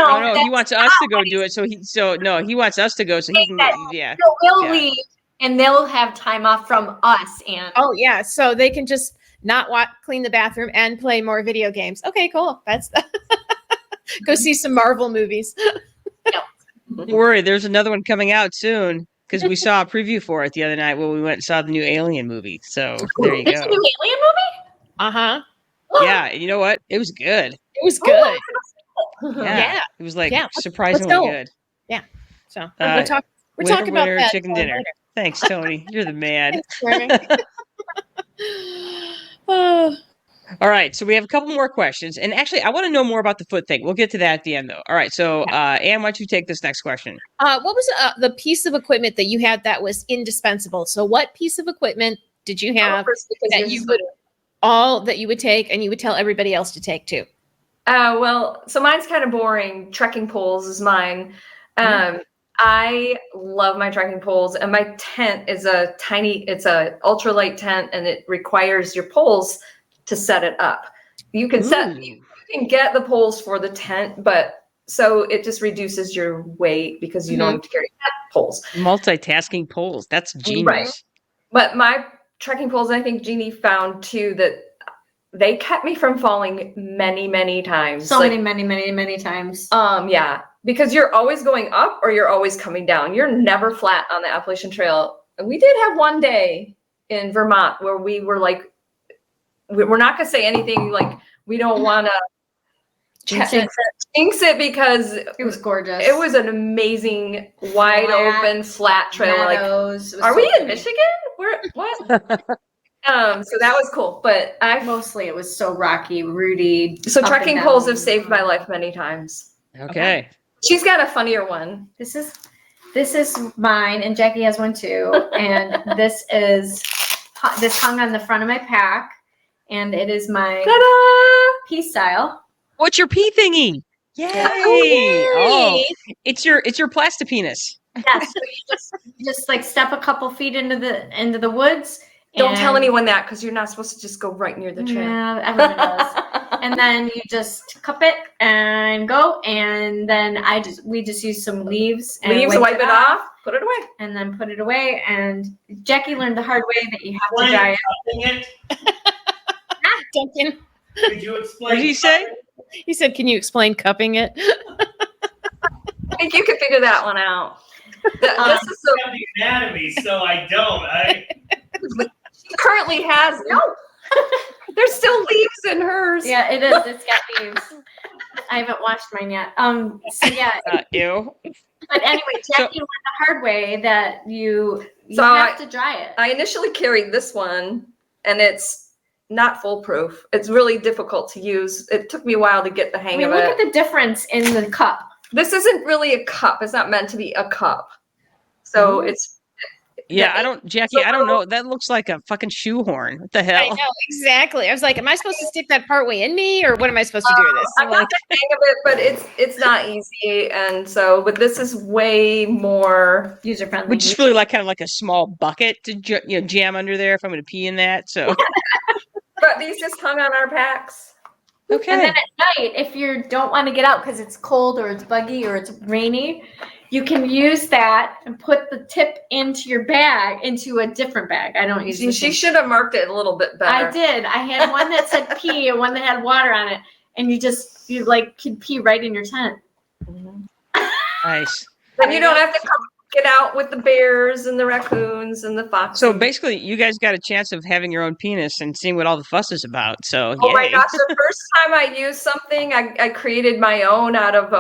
Oh no, he wants us to go do it. He wants us to go so he can. Yeah. So we'll Yeah. leave and they'll have time off from us. And Oh yeah, so they can just not clean the bathroom and play more video games. Okay, cool. That's go see some Marvel movies. Don't worry, there's another one coming out soon because we saw a preview for it the other night when we went and saw the new Alien movie. So there you there's a go. new Alien movie? Uh-huh. Yeah, and you know what? It was good. It was good. Yeah, it was like Yeah, surprisingly go. good. So Uh, we're winner, talking about winner, that chicken dinner. later. Thanks, Tony. You're the man. Thanks, Jeremy. All right, so we have a couple more questions, and actually, I want to know more about the foot thing. We'll get to that at the end, though. All right, so Anne, why don't you take this next question? What was the piece of equipment that you had that was indispensable? So, what piece of equipment did you have that you would take and you would tell everybody else to take too? Well, so mine's kind of boring. Trekking poles is mine. I love my trekking poles, and my tent is it's a ultralight tent, and it requires your poles to set it up. You can you can get the poles for the tent, but so it just reduces your weight because you don't have to carry poles. Multitasking poles. That's genius. Right. But my trekking poles, I think Jeannie found too, that they kept me from falling many, many times. So many times. Yeah, because you're always going up or you're always coming down. You're never flat on the Appalachian Trail. And we did have one day in Vermont where we were like, we're not going to say anything like we don't want to jinx it because It was gorgeous. it was an amazing, wide open, flat trail. Like, Meadows. It was are so we in pretty. Michigan? What? So that was cool. But Mostly it was so rocky, rooty. so up trekking and poles down. have saved my life many times. Okay. She's got a funnier one. This is mine, and Jackie has one too. And this hung on the front of my pack, and it is my Ta-da! pea style. What's your pee thingy? Yay! Oh, it's your plastipenis. Yes, so you just like step a couple feet into the woods. Don't tell and- anyone that because you're not supposed to just go right near the trail. Yeah, everyone does. And then you just cup it and go, and then we just use some leaves and Wipe it off, put it away. and then put it away. And Jackie learned the hard way that you have to dry it. Duncan, Could you explain? What did he say? he said, "Can you explain cupping it?" I think you could figure that one out. This is I have the anatomy, so I don't. she currently has no. There's still leaves in hers. Yeah, it is. It's got leaves. I haven't washed mine yet. So yeah, Ew. but anyway, So- Jackie learned the hard way that you So have to dry it. I initially carried this one, and it's not foolproof. It's really difficult to use. It took me a while to get the I hang mean, of look it. at the difference in the cup. This isn't really a cup. It's not meant to be a cup. So Ooh. it's Yeah, the- Jackie, I don't know. That looks like a fucking shoehorn. What the I hell? know exactly. I was like, am I supposed to stick that part way in me, or what am I supposed to do with this? I got the hang of it, but it's not easy. And so, but this is way more. User friendly. Which is really like kind of like a small bucket to jam under there if I'm going to pee in that. So But these just hung on our packs. okay. And then at night, if you don't want to get out because it's cold or it's buggy or it's rainy, you can use that and put the tip into your bag, into a different bag. I don't use this She one. should have marked it a little bit better. I did. I had one that said pee and one that had water on it. And you like could pee right in your tent. Nice. Then you don't have to come get out with the bears and the raccoons and the foxes. So basically, you guys got a chance of having your own penis and seeing what all the fuss is about. So Oh my yay. gosh, the first time I used something, I created my own out of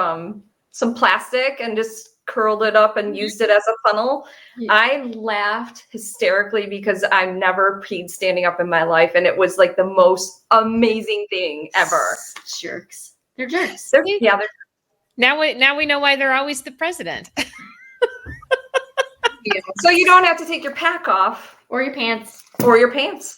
some plastic and just curled it up and used it as a funnel. Yeah. I laughed hysterically because I've never peed standing up in my life, and it was like the most amazing thing ever. Jerks. They're jerks. They're- Now we know why they're always the president. so you don't have to take your pack off Or your pants. or your pants.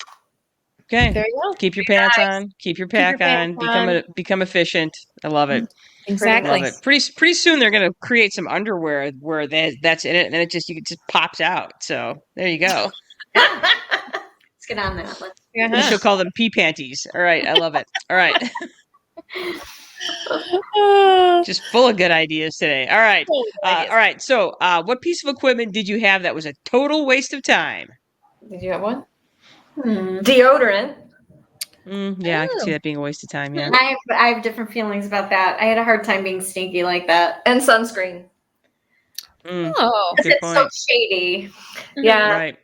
Okay. There you go. Keep your pants on. Keep your pack on. pants Become efficient. I love it. Exactly. Love it. Pretty soon they're gonna create some underwear where that's in it, and it just pops out. So there you go. Let's get on that. Let's We should call them pee panties. All right, I love it. All right, just full of good ideas today. All right, all right. So, what piece of equipment did you have that was a total waste of time? Did you have one? Hmm. Deodorant. Yeah, I can see that being a waste of time. Yeah. I have different feelings about that. I had a hard time being stinky like that. And sunscreen. Oh, Good It's so point. shady. Yeah. Right.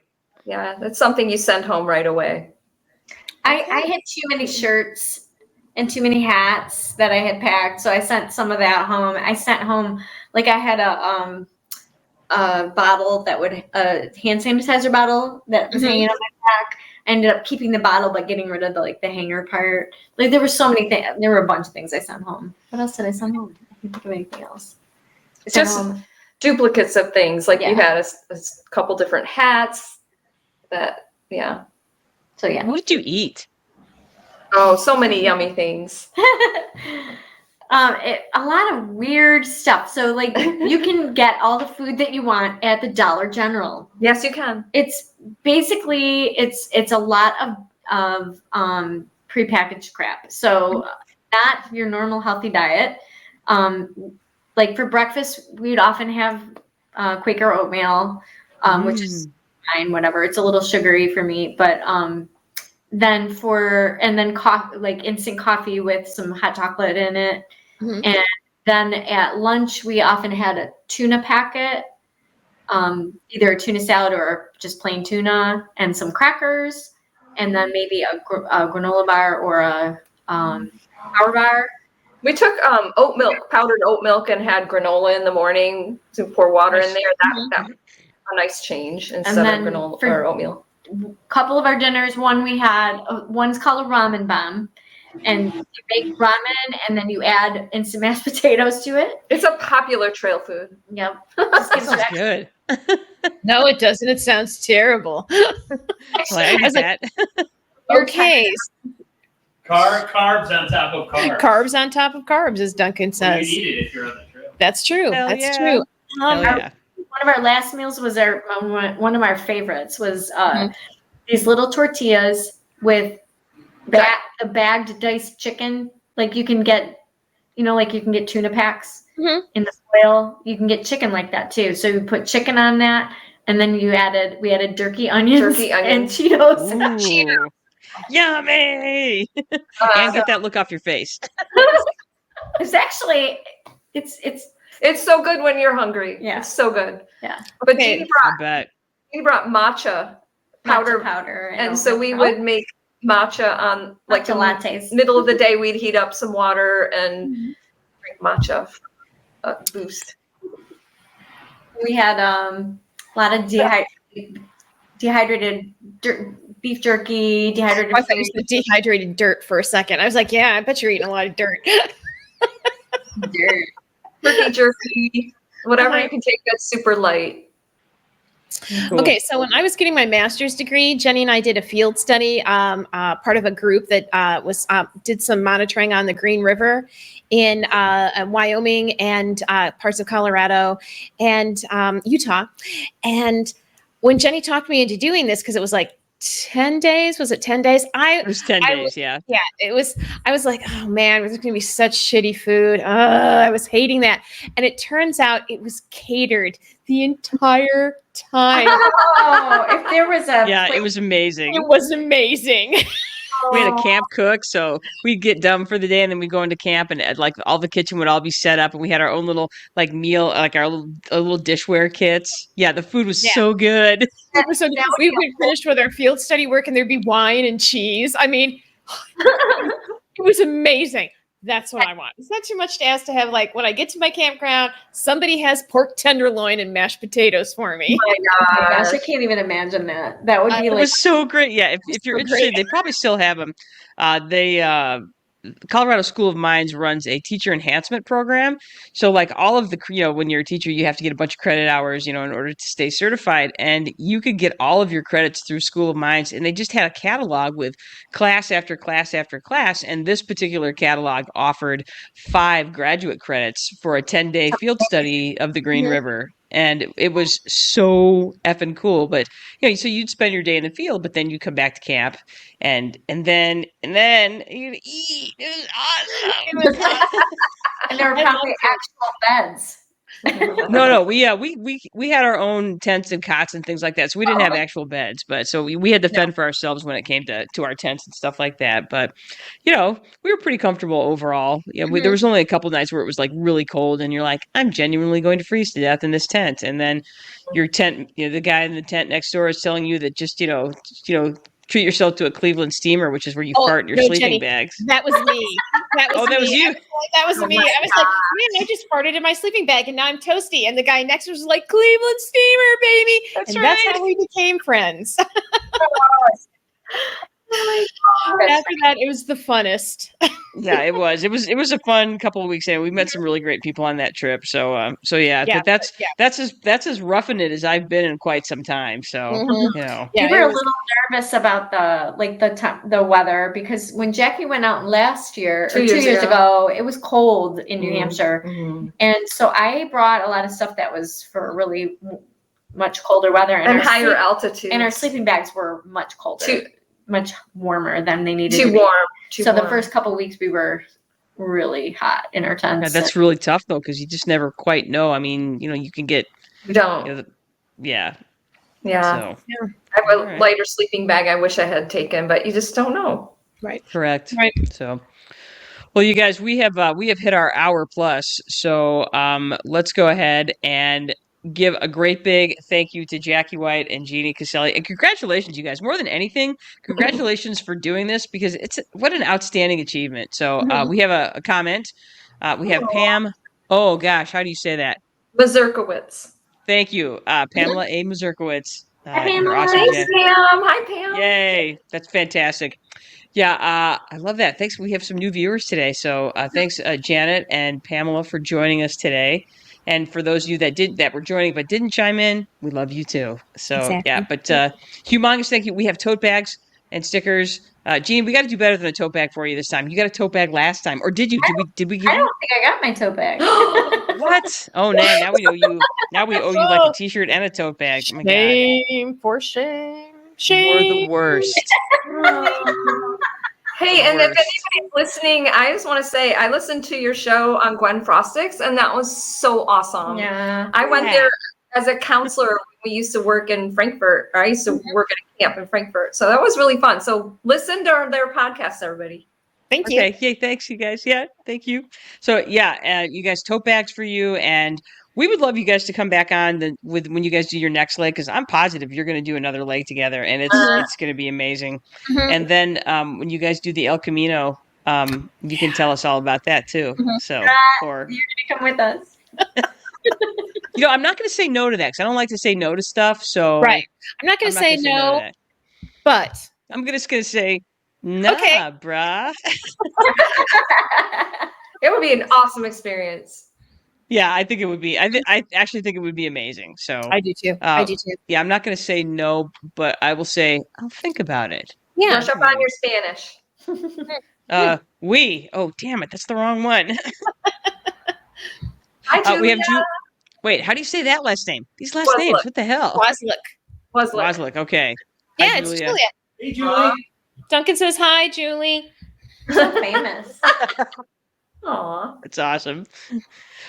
Yeah. That's something you send home right away. I had too many shirts and too many hats that I had packed, so I sent some of that home. I sent home like I had a bottle that would a hand sanitizer bottle that was hanging on my pack. I ended up keeping the bottle but getting rid of the hanger part. Like there were so many things. There were a bunch of things I sent home. What else did I send home? I can't think of anything else. I sent Just home- duplicates of things. Like you Yeah. had a couple different hats that, yeah. so yeah. What did you eat? Oh, so many yummy things. A lot of weird stuff. So like you can get all the food that you want at the Dollar General. Yes, you can. It's basically it's a lot of prepackaged crap. So not your normal healthy diet. Like for breakfast, we'd often have Quaker oatmeal, which is fine, whatever. It's a little sugary for me, but then coffee, like instant coffee with some hot chocolate in it. Mhm. And then at lunch, we often had a tuna packet, either a tuna salad or just plain tuna, and some crackers, and then maybe a granola bar or a power bar. We took oat milk, powdered oat milk, and had granola in the morning to pour water in there. That was a nice change instead of then granola for- or oatmeal. Couple of our dinners, one's called a ramen bomb, and you make ramen and then you add instant mashed potatoes to it. It's a popular trail food. Yep. Just gives you Sounds extra- good. no, it doesn't. It sounds terrible. Like, I get that. Okay, Carbs on top of carbs. carbs on top of carbs, as Duncan Well, says. you need it if you're on the trail. That's true. Hell That's yeah. true. Hell yeah. One of our last meals was one of our favorites was these little tortillas with a bagged diced chicken. Like you can get, like you can get tuna packs Mhm. in the foil. You can get chicken like that too. So you put chicken on that, and then we added turkey onions, and Cheetos. Ooh. Yummy. And get that look off your face. It's actually It's so good when you're hungry. Yeah. It's so good. Yeah. But Okay. I bet. Jeannie brought matcha powder, powder, and so we would make matcha on like matcha lattes. middle of the day. We'd heat up some water and drink matcha boost. We had a lot of dehydrated beef jerky, dehydrated I thought you fruit. said dehydrated dirt for a second. I was like, yeah, I bet you're eating a lot of dirt. Turkey jerky, whatever you can take that's super light. Cool. Okay, so when I was getting my master's degree, Jenny and I did a field study, part of a group that did some monitoring on the Green River in Wyoming and parts of Colorado and Utah. And when Jenny talked me into doing this, because it was like 10 days, was it 10 days? It was 10 I days, yeah. Yeah, it was. I was like, oh man, there's going to be such shitty food. I was hating that. And it turns out it was catered the entire time. Oh, if there was a Yeah, it was amazing. It was amazing. We had a camp cook, so we'd get done for the day, and then we'd go into camp, and like all the kitchen would all be set up, and we had our own little like meal, like our little dishware kits. Yeah, the food was so good. So we would finish with our field study work, and there'd be wine and cheese. I mean, it was amazing. That's what I want. It's not too much to ask to have, like, when I get to my campground, somebody has pork tenderloin and mashed potatoes for me. Oh my gosh, I can't even imagine that. That would be It like was so great. Yeah, if you're so interested, great. they probably still have them. Colorado School of Mines runs a teacher enhancement program. So like all of the, when you're a teacher, you have to get a bunch of credit hours, in order to stay certified. And you could get all of your credits through School of Mines. And they just had a catalog with class after class after class. And this particular catalog offered 5 graduate credits for a 10-day field study of the Green River. And it was so effing cool. But so you'd spend your day in the field, but then you come back to camp, and then you'd eat. It was awesome. and there were probably actual beds. No, we had our own tents and cots and things like that, so we didn't have actual beds, but so we had to fend for ourselves when it came to our tents and stuff like that. But we were pretty comfortable overall. Yeah, there was only a couple nights where it was like really cold, and you're like, I'm genuinely going to freeze to death in this tent, and then your tent, the guy in the tent next door is telling you that just treat yourself to a Cleveland steamer, which is where you fart in your sleeping Jenny, bags. That was me. That was that was you. That was me. I was like, man, I just farted in my sleeping bag and now I'm toasty. And the guy next was like, Cleveland steamer, baby. That's and right. That's how we became friends. After that, it was the funnest. Yeah, it was. It was a fun couple of weeks, and we met some really great people on that trip. So yeah, but that's as roughing it as I've been in quite some time. So Yeah, we were a little nervous about the weather because when Jackie went out last year, 2 years ago, it was cold in New Hampshire, and so I brought a lot of stuff that was for really much colder weather and higher altitude, and our sleeping bags were much colder. Much warmer than they needed to be. So the first couple of weeks we were really hot in our tents. Yeah, that's really tough though, because you just never quite know. I mean, you can get. You don't. Yeah. So. I have a lighter sleeping bag I wish I had taken, but you just don't know. Right. Correct. Right. So. Well, you guys, we have hit our hour plus, so let's go ahead and give a great big thank you to Jackie White and Jeannie Caselli, and congratulations, you guys. More than anything, congratulations for doing this, because what an outstanding achievement. So we have a comment. We have Pam. Oh gosh, how do you say that? Mazurkowitz. Thank you, Pamela A. Mazurkowitz. Hi, Pam. Awesome, Thanks, Pam. Hi, Pam. Yay, that's fantastic. Yeah, I love that. Thanks. We have some new viewers today. So thanks, Janet and Pamela, for joining us today. And for those of you that were joining but didn't chime in, we love you too. So exactly. Yeah, but humongous thank you. We have tote bags and stickers. Jean, we got to do better than a tote bag for you this time. You got a tote bag last time, or did you? Did we give I you? don't think I got my tote bag. What? Oh, now we owe you. Now we owe you like a T-shirt and a tote bag. Oh my God. Shame for shame. You're the worst. Hey, and if anybody's listening, I just want to say I listened to your show on Gwen Frosticks, and that was so awesome. Yeah. I went there as a counselor when we used to work in Frankfurt. Or I used to work at a camp in Frankfurt. So that was really fun. So listen to their podcast, everybody. Thank you. Okay. Yay, thanks, you guys. Yeah, thank you. So yeah, you guys, tote bags for you, and we would love you guys to come back on when you guys do your next leg, because I'm positive you're going to do another leg together, and it's going to be amazing. And then when you guys do the El Camino, you can tell us all about that too. Mhm. So, or You're gonna come with us. I'm not going to say no to that because I don't like to say no to stuff. So Right. I'm not going I'm to not say gonna no to no, that. but I'm just going to say, nah, Okay. bruh. It would be an awesome experience. Yeah, I think it would be. I actually think it would be amazing. So I do too. I uh, do too. yeah, I'm not going to say no, but I will say I'll think about it. Yeah. Brush up on your Spanish. Oh, damn it, that's the wrong one. Hi, Julia. We have Wait, how do you say that last name? These last Waslick. names, what the hell? Waslick. Waslick, okay. Yeah, Hi, it's Julia. Julia. Hey, Julie. Duncan says hi, Julie. So famous. Aw. That's awesome.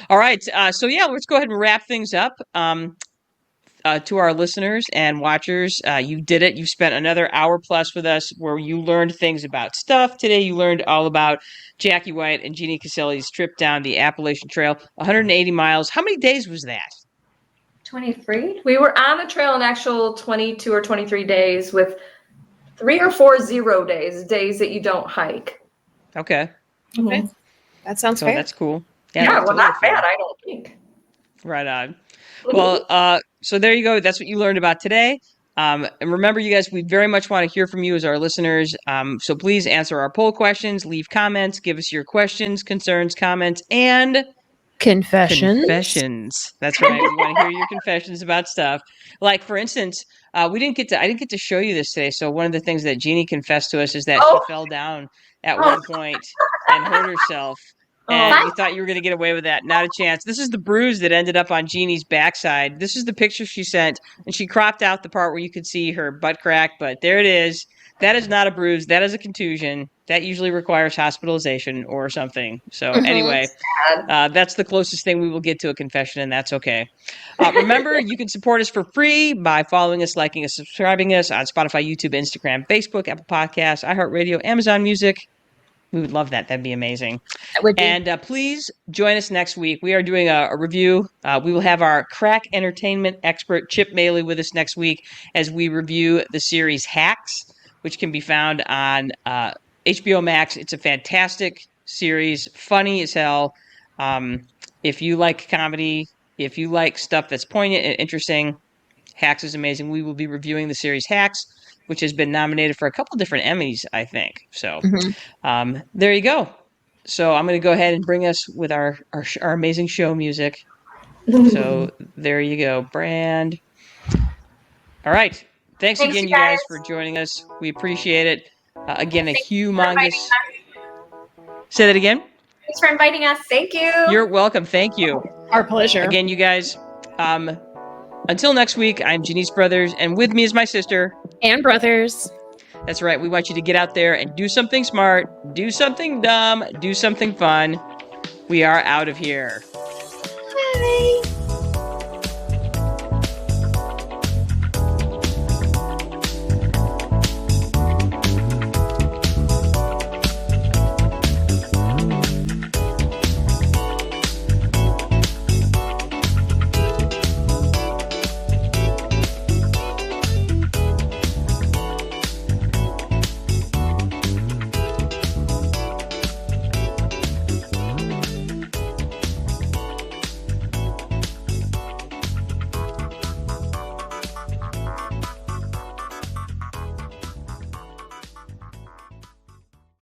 All right, so yeah, let's go ahead and wrap things up. To our listeners and watchers, you did it. You spent another hour plus with us where you learned things about stuff. Today, you learned all about Jackie White and Jeannie Caselli's trip down the Appalachian Trail, 180 miles. How many days was that? 23? We were on the trail an actual 22 or 23 days with 3 or 4 0 days that you don't hike. Okay. Okay. That sounds So fair. that's cool. Yeah, that's well, totally not fair. bad, I don't think. Right on. Well, so there you go. That's what you learned about today. And remember, you guys, we very much want to hear from you as our listeners. So please answer our poll questions, leave comments, give us your questions, concerns, comments, and confessions. That's right. We want to hear your confessions about stuff. Like, for instance, I didn't get to show you this today. So one of the things that Jeannie confessed to us is that Oh. she fell down at one point and hurt herself. And you thought you were going to get away with that. Not a chance. This is the bruise that ended up on Jeannie's backside. This is the picture she sent. And she cropped out the part where you could see her butt crack. But there it is. That is not a bruise. That is a contusion. That usually requires hospitalization or something. So anyway, that's the closest thing we will get to a confession, and that's okay. Remember, you can support us for free by following us, liking us, subscribing us on Spotify, YouTube, Instagram, Facebook, Apple Podcasts, iHeartRadio, Amazon Music. We would love that. That'd be amazing. That would be. And please join us next week. We are doing a review. We will have our crack entertainment expert, Chip Maley, with us next week as we review the series Hacks, which can be found on HBO Max. It's a fantastic series, funny as hell. If you like comedy, if you like stuff that's poignant and interesting, Hacks is amazing. We will be reviewing the series Hacks, which has been nominated for a couple different Emmys, I think. So there you go. So I'm going to go ahead and bring us with our amazing show music. So there you go, Brand. All right. Thanks again, you guys, for joining us. We appreciate it. Again, a humongous. Say that again. Thanks for inviting us. Thank you. You're welcome. Thank you. Our pleasure. Again, you guys. Until next week, I'm Janice Brothers, and with me is my sister. And brothers. That's right. We want you to get out there and do something smart, do something dumb, do something fun. We are out of here.